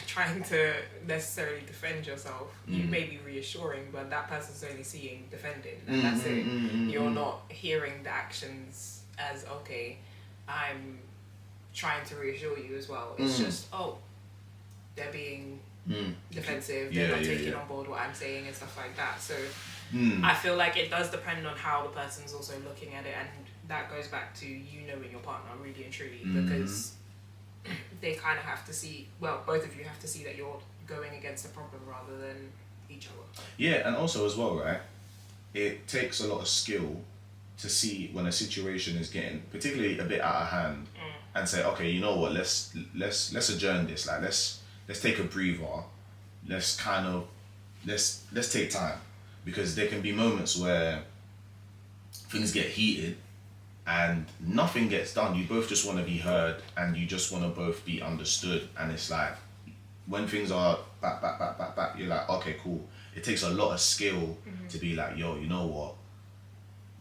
trying to necessarily defend yourself, you may be reassuring, but that person's only seeing defending, and that's it. You're not hearing the actions as, okay, I'm trying to reassure you as well. It's just, oh, they're being defensive, they're not taking on board what I'm saying and stuff like that. So I feel like it does depend on how the person's also looking at it, and that goes back to you knowing your partner really and truly, because they kind of have to see, well, both of you have to see that you're going against a problem rather than each other. Yeah, and also as well, right, it takes a lot of skill to see when a situation is getting particularly a bit out of hand and say, okay, you know what, let's adjourn this, like let's take a breather, let's take time, because there can be moments where things get heated and nothing gets done. You both just want to be heard and you just want to both be understood, and it's like when things are back, you're like, okay, cool. It takes a lot of skill to be like, yo, you know what,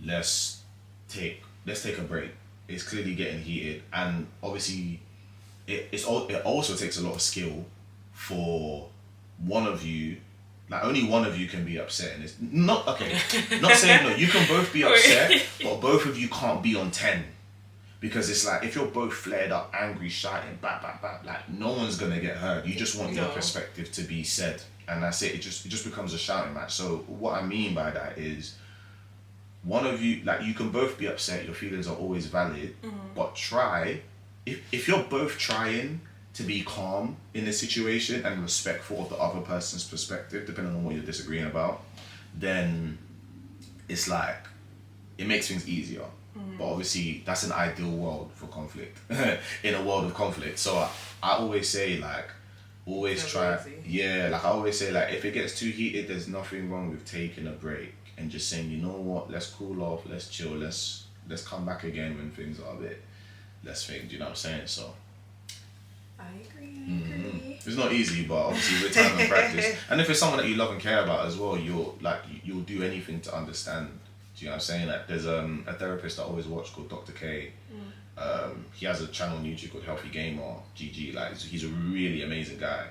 let's take a break. It's clearly getting heated, and obviously it also takes a lot of skill for one of you. Like, only one of you can be upset, and it's not okay. Not saying no, you can both be upset, but both of you can't be on 10, because it's like if you're both flared up, angry, shouting, back, like no one's gonna get heard. You just want your perspective to be said, and that's it. It just becomes a shouting match. So what I mean by that is, one of you, like, you can both be upset. Your feelings are always valid, but try, if you're both trying to be calm in the situation and respectful of the other person's perspective, depending on what you're disagreeing about, then it's like, it makes things easier. But obviously, that's an ideal world for conflict, in a world of conflict. So I always say, like, always try, like I always say, like, if it gets too heated, there's nothing wrong with taking a break and just saying, you know what, let's cool off, let's chill, let's come back again when things are a bit less fake, do you know what I'm saying? So I agree. It's not easy, but obviously with time and practice, and if it's someone that you love and care about as well, you'll do anything to understand. Do you know what I'm saying? Like, there's a therapist I always watch called Dr. K. He has a channel on YouTube called Healthy Gamer GG. Like, he's a really amazing guy,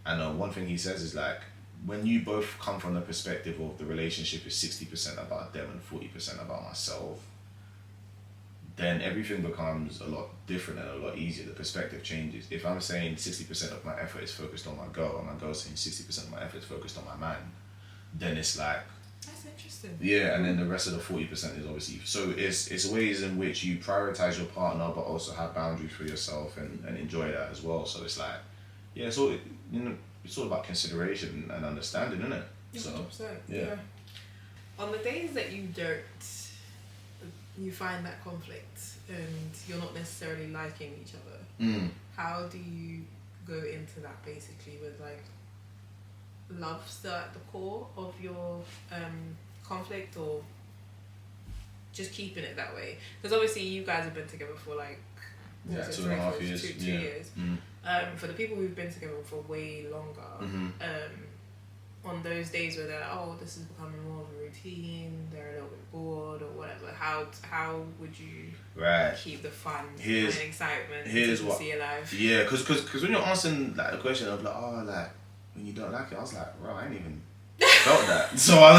and one thing he says is, like, when you both come from the perspective of the relationship is 60% about them and 40% about myself, then everything becomes a lot different and a lot easier. The perspective changes. If I'm saying 60% of my effort is focused on my girl, and my girl's saying 60% of my effort is focused on my man, then it's like, that's interesting. Yeah, and then the rest of the 40% is obviously, so it's ways in which you prioritize your partner but also have boundaries for yourself and enjoy that as well. So it's like, yeah, it's all, you know, it's all about consideration and understanding, isn't it? 100%. So yeah. On the days that you find that conflict and you're not necessarily liking each other, how do you go into that basically with, like, love still at the core of your conflict, or just keeping it that way? Because obviously you guys have been together for like 2.5 years. 2 years. For the people who've been together for way longer, on those days where they're like, oh, this is becoming more of a routine, they're a little bit bored or whatever, how would you keep the fun and excitement here's to what, see alive? Yeah, because when you're answering, like, the question of, like, oh, like, when you don't like it, I was like, bro, I ain't even felt that. So I'm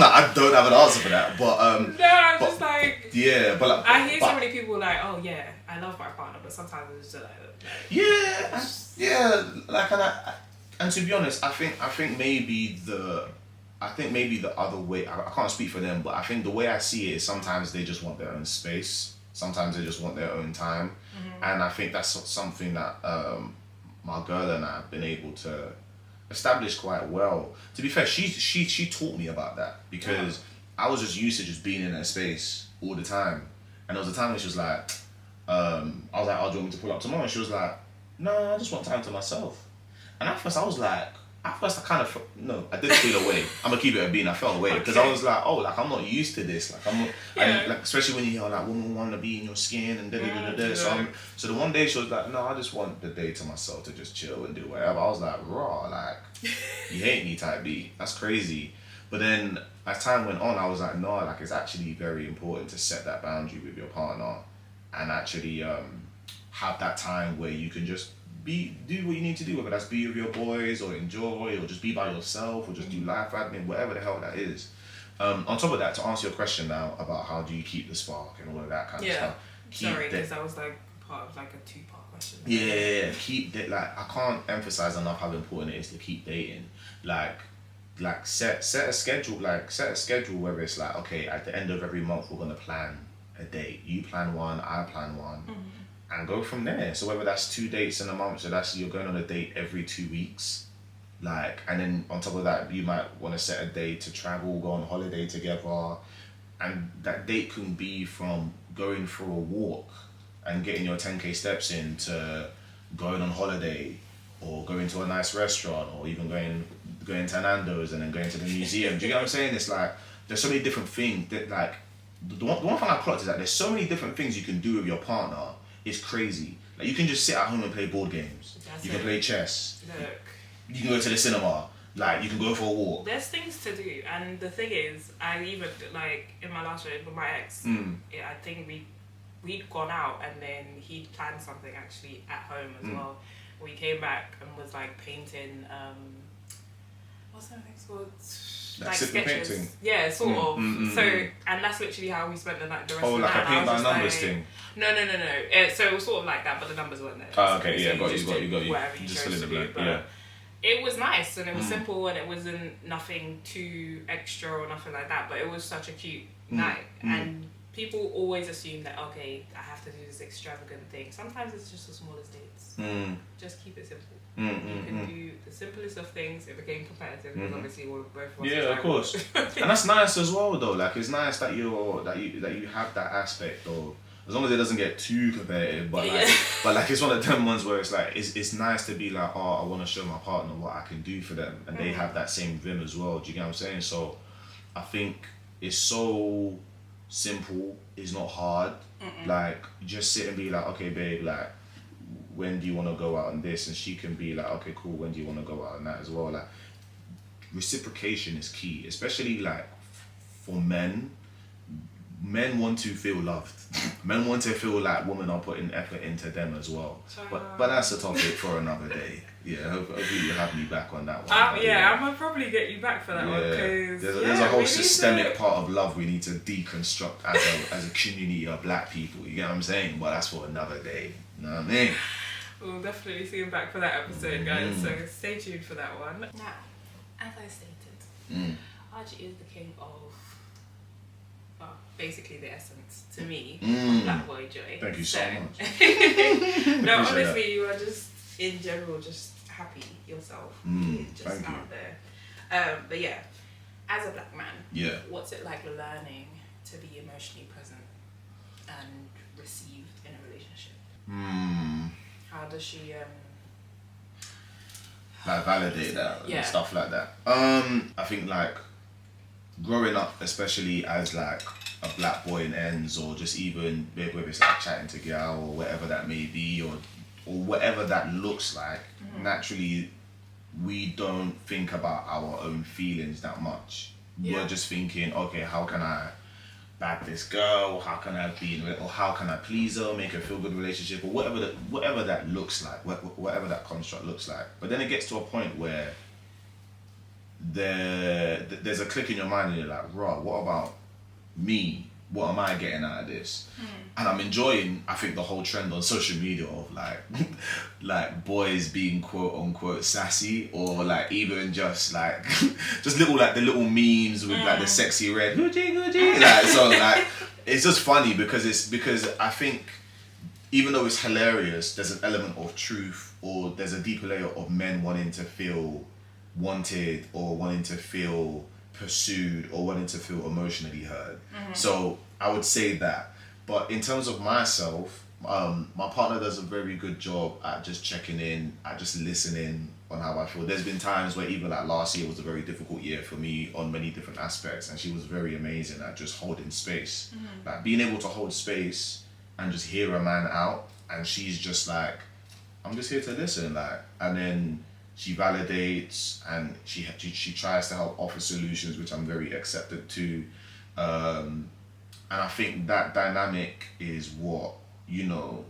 like, I don't have an answer for that. But I'm just like, yeah, but like, I hear so many people like, oh yeah, I love my partner, but sometimes it's just like, yeah, like, and And to be honest, I think maybe the other way. I can't speak for them, but I think the way I see it is sometimes they just want their own space. Sometimes they just want their own time, and I think that's something that my girl and I have been able to establish quite well. To be fair, she taught me about that because I was just used to just being in her space all the time, and there was a time when she was like, I was like, "Oh, do you want me to pull up tomorrow?" And she was like, "No, I just want time to myself." And at first I was like, I kind of, no, I didn't feel away. I'm gonna keep it a bean. I felt away because I was like, oh, like I'm not used to this. Like I'm not, and like especially when you hear like women want to be in your skin and da da da da. So the one day she was like, no, I just want the day to myself to just chill and do whatever. I was like, raw, like you hate me type B. That's crazy. But then as time went on, I was like, no, like it's actually very important to set that boundary with your partner and actually have that time where you can just do what you need to do, whether that's be with your boys or enjoy or just be by yourself or just do life admin, whatever the hell that is. On top of that, to answer your question now about how do you keep the spark and all of that kind of stuff. Sorry, because that was like part of like a 2-part question. Yeah, keep it. Like I can't emphasize enough how important it is to keep dating. Like set a schedule. Like set a schedule where it's like, okay, at the end of every month we're gonna plan a date. You plan one, I plan one. And go from there. So whether that's 2 dates in a month, so that's you're going on a date every 2 weeks, like, and then on top of that, you might want to set a day to travel, go on holiday together, and that date can be from going for a walk and getting your 10k steps in to going on holiday, or going to a nice restaurant, or even going to Nando's and then going to the museum. Do you get what I'm saying? It's like there's so many different things that like the one thing I clocked is that there's so many different things you can do with your partner. It's crazy. Like you can just sit at home and play board games. You can play chess. Look. You can go to the cinema. Like you can go for a walk. There's things to do, and the thing is, I even like in my last relationship with my ex, I think we'd gone out and then he'd planned something actually at home as well. We came back and was like painting. What's that thing called? Like sketches. Painting. Yeah, sort of. So, and that's literally how we spent the rest of the night. Oh, like a paint by numbers thing. No. So it was sort of like that, but the numbers weren't there. Oh, okay, yeah, got you. Whatever you just chose fill in to the do, blank, yeah. It was nice and it was simple and it wasn't nothing too extra or nothing like that, but it was such a cute night. And people always assume that, okay, I have to do this extravagant thing. Sometimes it's just the smallest dates. Just keep it simple. You can do the simplest of things. It became competitive because obviously we're both. Yeah, of course. And that's nice as well, though. Like it's nice that you have that aspect of, as long as it doesn't get too competitive, but like it's one of them ones where it's like it's nice to be like, oh, I want to show my partner what I can do for them, and they have that same vim as well. Do you get what I'm saying? So I think it's so simple. It's not hard. Like just sit and be like, okay, babe, like, when do you want to go out on this? And she can be like, okay, cool, when do you want to go out on that as well? Like reciprocation is key, especially like for men. Men want to feel loved. Men want to feel like women are putting effort into them as well. But that's a topic for another day. Yeah, hopefully you have me back on that one. I'm gonna probably get you back for that one because there's a whole systemic part of love we need to deconstruct as a community of black people. You get what I'm saying? But that's for another day. You know what I mean? We'll definitely see him back for that episode, guys. So stay tuned for that one. Now, as I stated, Archie is the king of. Basically the essence to me of Black Boy Joy. Thank you so much. No, honestly, you are just in general just happy yourself, just out there. But yeah, as a black man, what's it like learning to be emotionally present and received in a relationship? How does she like validate that and stuff like that? I think like growing up, especially as like a black boy in ends, or just even whether it's like chatting to girl or whatever that may be, or whatever that looks like, naturally we don't think about our own feelings that much. We're just thinking, okay, how can I bag this girl? How can I be in it? Or how can I please her, make her feel good relationship, or whatever that looks like, whatever that construct looks like. But then it gets to a point where there's a click in your mind and you're like, raw, what about me? what am I getting out of this? And I'm enjoying, I think, the whole trend on social media of like like boys being quote unquote sassy, or like even just like just little like the little memes with like the sexy red hoochie hoochie, like, so like it's just funny because I think even though it's hilarious, there's an element of truth, or there's a deeper layer of men wanting to feel wanted, or wanting to feel pursued, or wanting to feel emotionally heard. So I would say that. But in terms of myself, my partner does a very good job at just checking in, at just listening on how I feel. There's been times where even like last year was a very difficult year for me on many different aspects, and she was very amazing at just holding space. Like being able to hold space and just hear a man out, and she's just like, I'm just here to listen, like, and then she validates, and she tries to help offer solutions, which I'm very accepted to. And I think that dynamic is what, you know,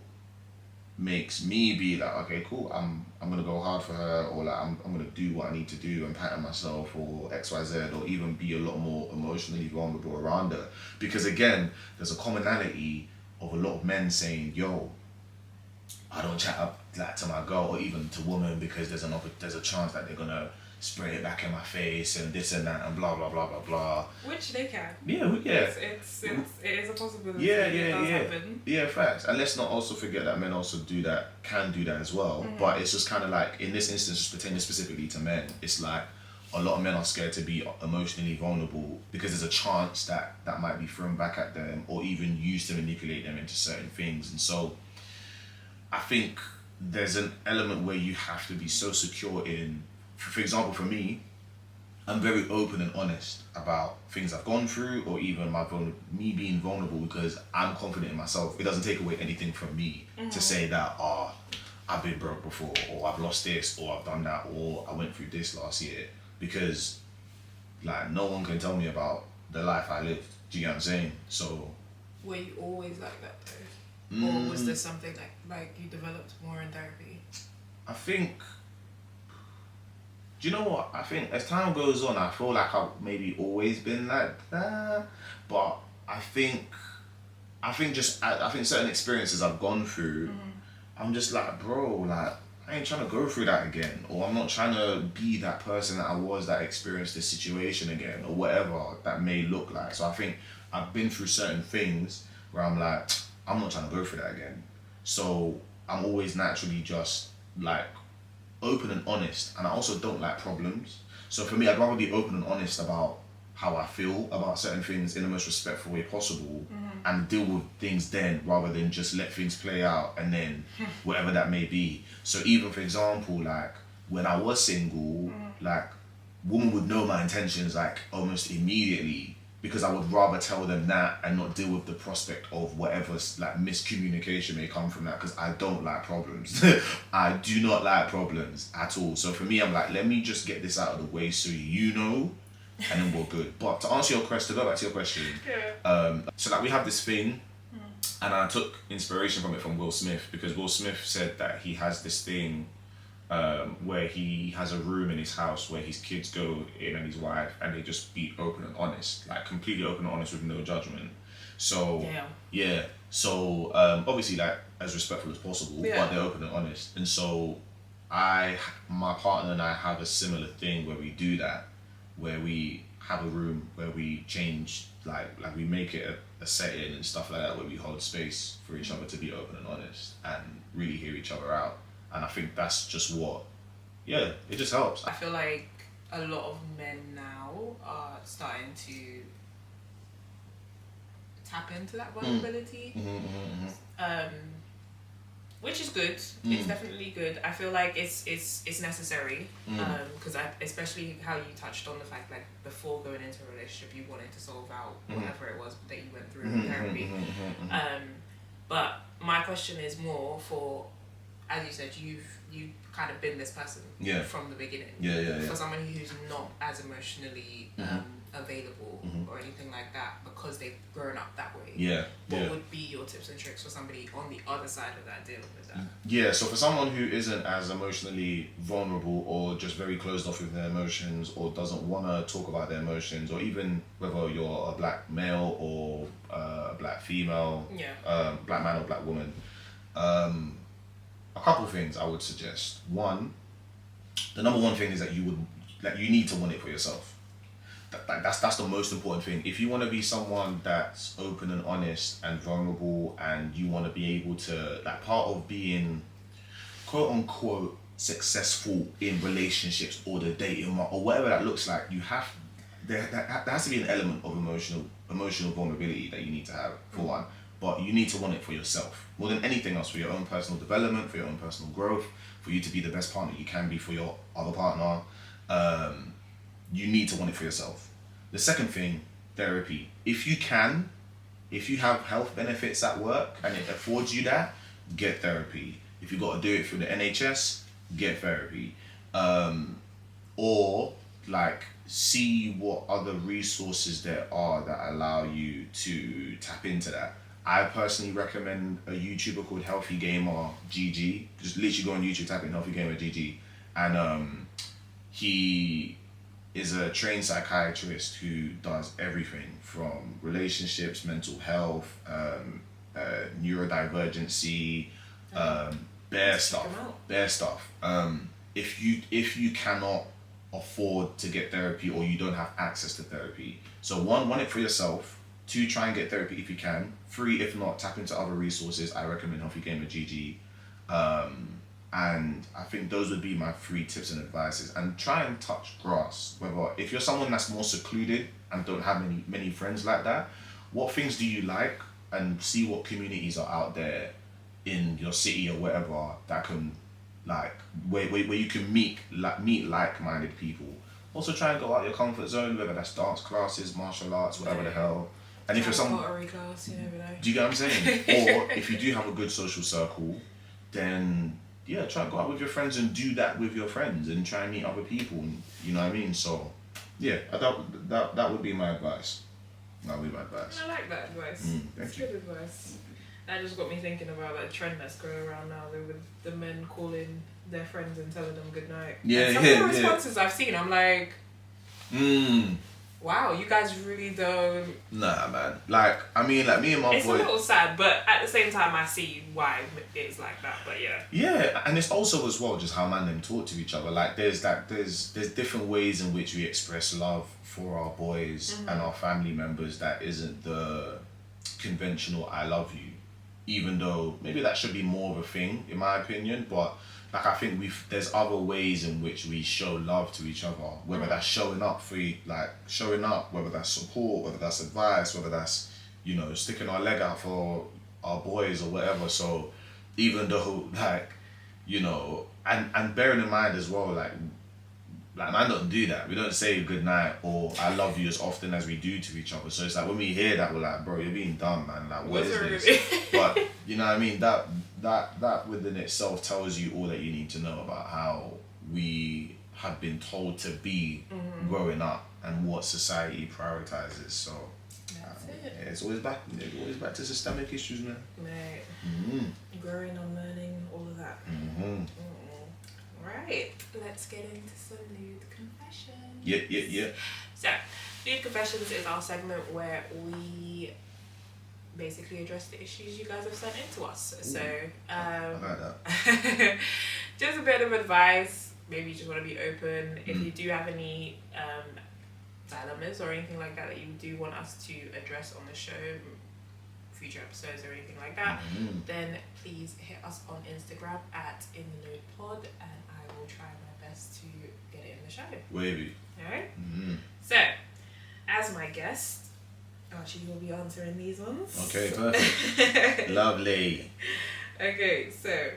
makes me be like, okay, cool, I'm gonna go hard for her, or like I'm gonna do what I need to do and pattern myself, or XYZ, or even be a lot more emotionally vulnerable around her. Because again, there's a commonality of a lot of men saying, yo, I don't chat up like to my girl or even to women because there's a chance that they're gonna spray it back in my face and this and that and blah blah blah blah blah. Which they can. Yeah. It is a possibility. Yeah. Happen. Yeah, facts. And let's not also forget that men also can do that as well. But it's just kind of like, in this instance, just pertaining specifically to men, it's like a lot of men are scared to be emotionally vulnerable because there's a chance that might be thrown back at them, or even used to manipulate them into certain things. And so I think there's an element where you have to be so secure in, for example, for me, I'm very open and honest about things I've gone through, or even me being vulnerable, because I'm confident in myself. It doesn't take away anything from me to say that, I've been broke before, or I've lost this, or I've done that, or I went through this last year, because like no one can tell me about the life I lived. Do you get what I'm saying? So were you always like that though? Or was there something like you developed more in therapy? I think, do you know what? I think as time goes on, I feel like I've maybe always been like that. But I think certain experiences I've gone through, I'm just like, bro, like, I ain't trying to go through that again. Or I'm not trying to be that person that I was that experienced this situation again, or whatever that may look like. So I think I've been through certain things where I'm like, I'm not trying to go through that again. So I'm always naturally just like open and honest, and I also don't like problems. So for me, I'd rather be open and honest about how I feel about certain things in the most respectful way possible, and deal with things then, rather than just let things play out and then whatever that may be. So even, for example, like when I was single, like women would know my intentions like almost immediately, because I would rather tell them that and not deal with the prospect of whatever like miscommunication may come from that, because I don't like problems. I do not like problems at all. So for me, I'm like, let me just get this out of the way so you know, and then we're good. But to answer your question, to go back to your question, so like we have this thing, and I took inspiration from it from Will Smith, because Will Smith said that he has this thing where he has a room in his house where his kids go in and his wife, and they just be open and honest, like completely open and honest with no judgment. So so obviously like as respectful as possible, but they're open and honest. And so my partner and I have a similar thing where we do that, where we have a room where we change, like we make it a setting and stuff like that, where we hold space for each other to be open and honest and really hear each other out. And I think that's just it just helps. I feel like a lot of men now are starting to tap into that vulnerability, which is good. It's definitely good. I feel like it's necessary, because especially how you touched on the fact, like before going into a relationship, you wanted to solve out whatever it was that you went through in therapy. But my question is more for, as you said, you've kind of been this person from the beginning. For someone who's not as emotionally available Mhm. or anything like that because they've grown up that way. Yeah. What would be your tips and tricks for somebody on the other side of that dealing with that? Yeah, so for someone who isn't as emotionally vulnerable or just very closed off with their emotions or doesn't want to talk about their emotions, or even whether you're a black male or a black female, black man or black woman, a couple things I would suggest. One, the number one thing is that you need to want it for yourself. That's the most important thing. If you want to be someone that's open and honest and vulnerable, and you want to be able to, like, part of being quote unquote successful in relationships or the dating or whatever that looks like, there has to be an element of emotional vulnerability that you need to have, for one. But you need to want it for yourself more than anything else, for your own personal development, for your own personal growth, for you to be the best partner you can be for your other partner. You need to want it for yourself. The second thing, therapy. If you have health benefits at work and it affords you that, get therapy. If you got to do it through the NHS, get therapy. Or like see what other resources there are that allow you to tap into that. I personally recommend a YouTuber called Healthy Gamer GG. Just literally go on YouTube, type in Healthy Gamer GG, and he is a trained psychiatrist who does everything from relationships, mental health, neurodivergency, bare stuff. If you cannot afford to get therapy or you don't have access to therapy, so one, want it for yourself. Two, try and get therapy if you can. Three, if not, tap into other resources. I recommend Healthy Gamer GG. And I think those would be my 3 tips and advices. And try and touch grass. Whether if you're someone that's more secluded and don't have many friends like that, what things do you like, and see what communities are out there in your city or whatever that can, like, where you can meet like-minded people. Also try and go out your comfort zone, whether that's dance classes, martial arts, whatever the hell. And if you're someone, pottery class, you never know. do you get what I'm saying? Or if you do have a good social circle, then yeah, try and go out with your friends and do that with your friends and try and meet other people. And, you know what I mean? So yeah, that would be my advice. That would be my advice. I like that advice. That's good advice. That just got me thinking about that trend that's going around now with the men calling their friends and telling them good night. Yeah, and some of the responses I've seen, I'm like, wow, you guys really don't. Nah, man. Like, I mean, like me and my it's boy. It's a little sad, but at the same time, I see why it's like that. But yeah. Yeah, and it's also as well just how man them talk to each other. Like, there's different ways in which we express love for our boys and our family members that isn't the conventional "I love you," even though maybe that should be more of a thing in my opinion. But like, I think there's other ways in which we show love to each other, whether that's showing up, whether that's support, whether that's advice, whether that's, you know, sticking our leg out for our boys or whatever. So even though, like, you know, and bearing in mind as well, like man don't do that. We don't say good night or I love you as often as we do to each other. So it's like when we hear that, we're like, bro, you're being dumb, man. Like, what is this? But you know what I mean? That within itself tells you all that you need to know about how we have been told to be growing up and what society prioritizes. So that's it. Yeah, it's always back to systemic issues, man. Mate. Growing and learning, all of that. Right, let's get into some nude confessions. Yeah. So, nude confessions is our segment where we basically address the issues you guys have sent in to us. So, I like that. just a bit of advice. Maybe you just want to be open. If you do have any dilemmas or anything like that you do want us to address on the show, future episodes or anything like that, then please hit us on Instagram at In the Nude Pod, and I will try my best to get it in the show. Wavy. Alright? So, as my guest, Archie will be answering these ones. Okay, perfect. Lovely. Okay, so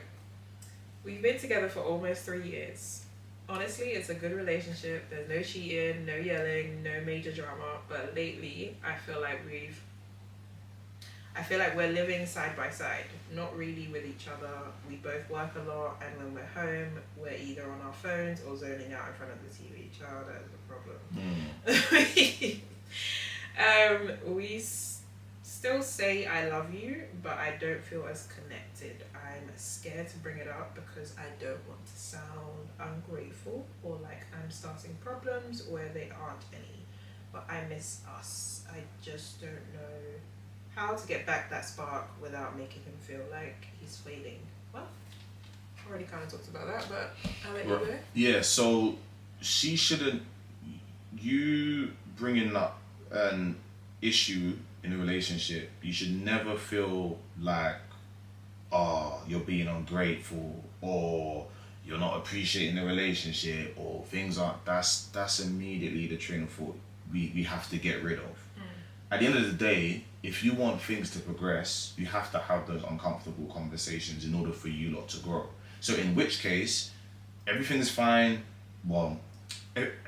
we've been together for almost 3 years. Honestly, it's a good relationship. There's no cheating, no yelling, no major drama. But lately, I feel like I feel like we're living side by side, not really with each other. We both work a lot, and when we're home, we're either on our phones or zoning out in front of the TV. Child, that is a problem. We still say I love you, but I don't feel as connected. I'm scared to bring it up because I don't want to sound ungrateful or like I'm starting problems where they aren't any. But I miss us. I just don't know how to get back that spark without making him feel like he's failing. Well, I already kind of talked about that, but I'll let you go. Yeah, so she shouldn't. You bringing up an issue in a relationship, you should never feel like, oh, you're being ungrateful or you're not appreciating the relationship or things aren't. That's immediately the train of thought we have to get rid of. At the end of the day, if you want things to progress, you have to have those uncomfortable conversations in order for you lot to grow. So in which case, everything's fine. Well,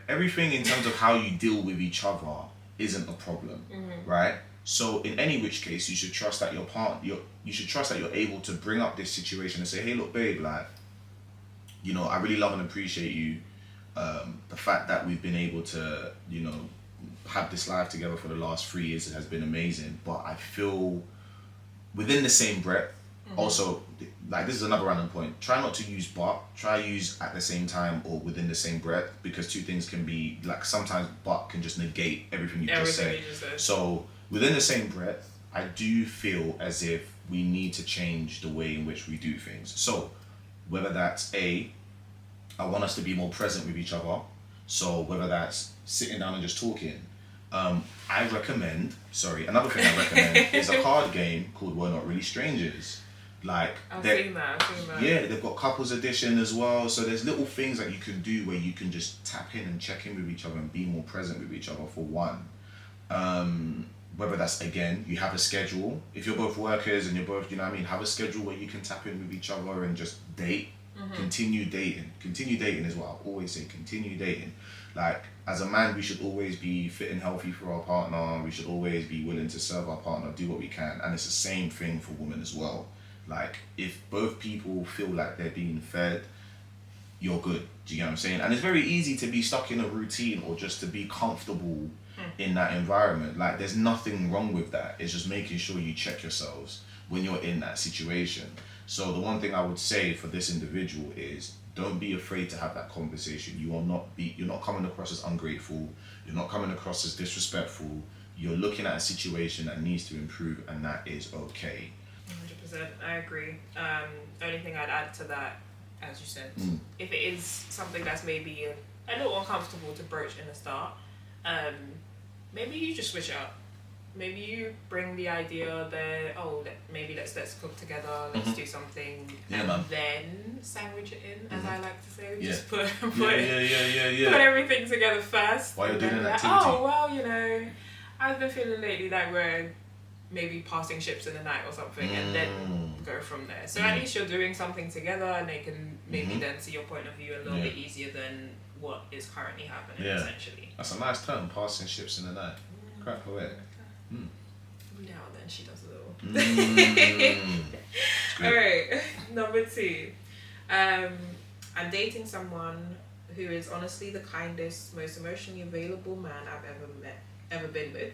everything in terms of how you deal with each other isn't a problem, right? So in any which case, you should trust that you should trust that you're able to bring up this situation and say, hey, look, babe, like, you know, I really love and appreciate you. The fact that we've been able to, you know, have this life together for the last 3 years has been amazing, but I feel within the same breath, also, like, this is another random point, try not to use but, try use at the same time or within the same breath, because two things can be, like, sometimes but can just negate everything you just said. So within the same breath, I do feel as if we need to change the way in which we do things. So whether that's I want us to be more present with each other, so whether that's sitting down and just talking, I recommend, another thing I recommend is a card game called We're Not Really Strangers. Like, I've seen that. Yeah, they've got couples edition as well. So there's little things that you can do where you can just tap in and check in with each other and be more present with each other for one. Whether that's, again, you have a schedule. If you're both workers and you're both, you know what I mean, have a schedule where you can tap in with each other and just date. Continue dating. Continue dating is what I always say. Continue dating. Like, as a man, we should always be fit and healthy for our partner. We should always be willing to serve our partner, do what we can. And it's the same thing for women as well. Like, if both people feel like they're being fed, you're good. Do you get what I'm saying? And it's very easy to be stuck in a routine or just to be comfortable in that environment. Like, there's nothing wrong with that. It's just making sure you check yourselves when you're in that situation. So the one thing I would say for this individual is, don't be afraid to have that conversation. You're not coming across as ungrateful. You're not coming across as disrespectful. You're looking at a situation that needs to improve, and that is okay. 100%, I agree. Only thing I'd add to that, as you said, if it is something that's maybe a little uncomfortable to broach in the start, maybe you just switch it up. Maybe you bring the idea that, maybe let's cook together, let's do something, then sandwich it in, as I like to say. Just put everything together first. While you're doing an activity. Oh, well, you know, I've been feeling lately that we're maybe passing ships in the night or something, and then go from there. So at least you're doing something together, and they can maybe then see your point of view a little bit easier than what is currently happening, essentially. That's a nice term, passing ships in the night. Quite poetic. Every now and then she does a little. Alright, number 2. I'm dating someone who is honestly the kindest, most emotionally available man I've ever been with.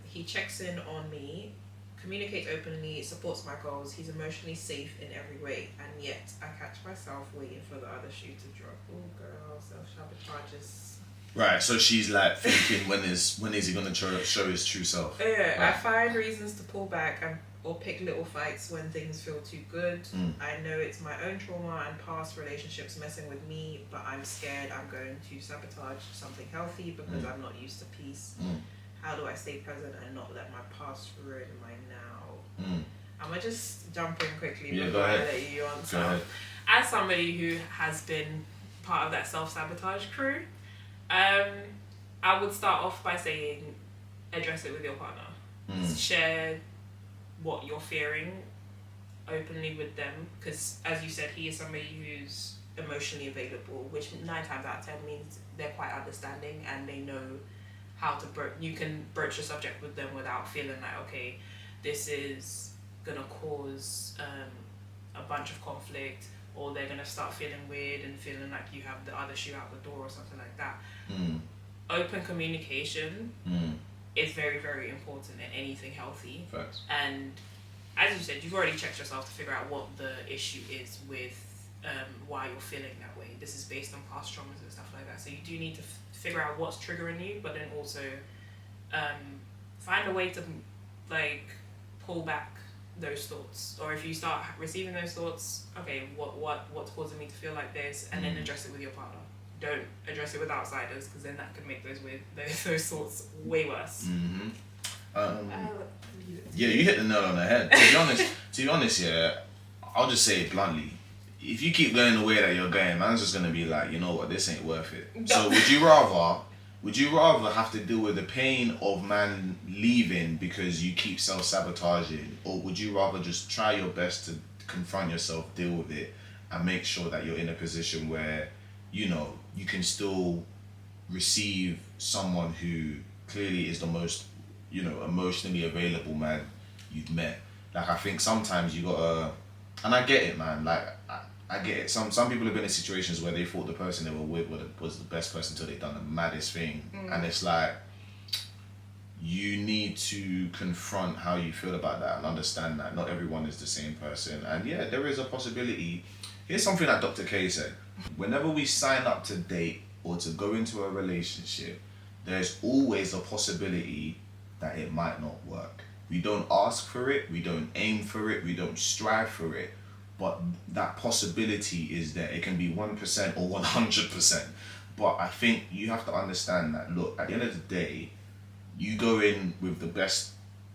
He checks in on me, communicates openly, supports my goals. He's emotionally safe in every way, and yet I catch myself waiting for the other shoe to drop. Oh girl, self-sabotage is... Right, so she's like thinking, when is he gonna show his true self? Yeah, right. I find reasons to pull back or pick little fights when things feel too good. I know it's my own trauma and past relationships messing with me, but I'm scared I'm going to sabotage something healthy because I'm not used to peace. How do I stay present and not let my past ruin my now? I'm gonna just jump in quickly before I let you answer. As somebody who has been part of that self-sabotage crew, I would start off by saying, address it with your partner. Share what you're fearing openly with them, because as you said, he is somebody who's emotionally available, which 9 times out of 10 means they're quite understanding and they know how to you can broach the subject with them without feeling like, okay, this is gonna cause a bunch of conflict, or they're gonna start feeling weird and feeling like you have the other shoe out the door or something like that. Open communication is very, very important in anything healthy. Facts. And as you said, you've already checked yourself to figure out what the issue is with why you're feeling that way. This is based on past traumas and stuff like that. So you do need to figure out what's triggering you, but then also find a way to like pull back those thoughts. Or if you start receiving those thoughts, okay, what's causing me to feel like this, and then address it with your partner. Don't address it with outsiders, because then that could make those thoughts way worse. Yeah, you hit the nail on the head. To be honest, yeah, I'll just say it bluntly. If you keep going the way that you're going, man's just gonna be like, you know what, this ain't worth it. So would you rather have to deal with the pain of man leaving because you keep self-sabotaging, or would you rather just try your best to confront yourself, deal with it, and make sure that you're in a position where, you know, you can still receive someone who clearly is the most, you know, emotionally available man you've met? Like, I think sometimes you gotta, and I get it, man, like, I get it. Some people have been in situations where they thought the person they were with was the best person until they've done the maddest thing. And it's like, you need to confront how you feel about that and understand that not everyone is the same person. And yeah, there is a possibility. Here's something that Dr. K said. Whenever we sign up to date or to go into a relationship, there's always a possibility that it might not work. We don't ask for it, we don't aim for it, we don't strive for it, but that possibility is there. It can be 1% or 100%. But I think you have to understand that, look, at the end of the day, you go in with the best,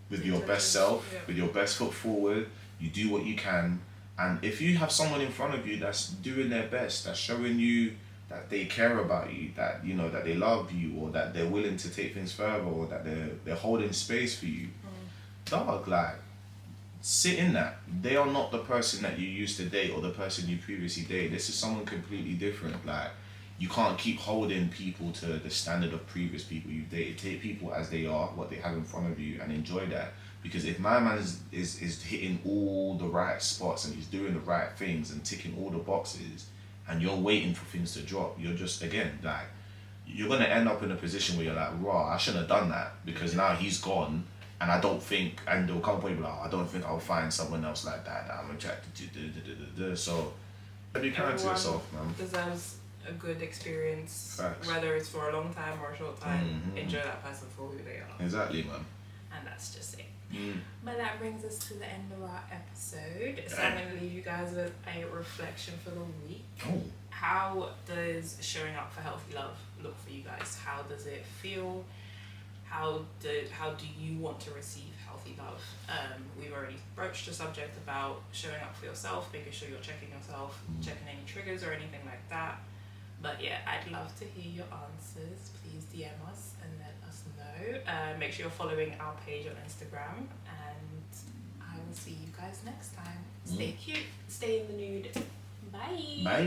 with your best self, with your best foot forward, you do what you can. And if you have someone in front of you that's doing their best, that's showing you that they care about you, that, you know, that they love you, or that they're willing to take things further, or that they're holding space for you, dog, like, sit in that. They are not the person that you used to date or the person you previously dated. This is someone completely different. Like, you can't keep holding people to the standard of previous people you've dated. Take people as they are, what they have in front of you, and enjoy that. Because if my man is hitting all the right spots and he's doing the right things and ticking all the boxes, and you're waiting for things to drop, you're just, again, like, you're going to end up in a position where you're like, raw, I shouldn't have done that, because now he's gone. And I don't think, and there'll come a point where I don't think I'll find someone else like that I'm attracted to. So, be kind to yourself, man. Deserves a good experience, Facts. whether it's for a long time or a short time. Enjoy that person for who they are. Exactly, man. And that's just it. But that brings us to the end of our episode. So I'm going to leave you guys with a reflection for the week. Oh. How does showing up for healthy love look for you guys? How does it feel? How do you want to receive healthy love? We've already broached the subject about showing up for yourself, making sure you're checking yourself, checking any triggers or anything like that. But yeah, I'd love to hear your answers. Please DM us and let us know. Make sure you're following our page on Instagram, and I will see you guys next time. Stay cute, stay in the nude. Bye. Bye.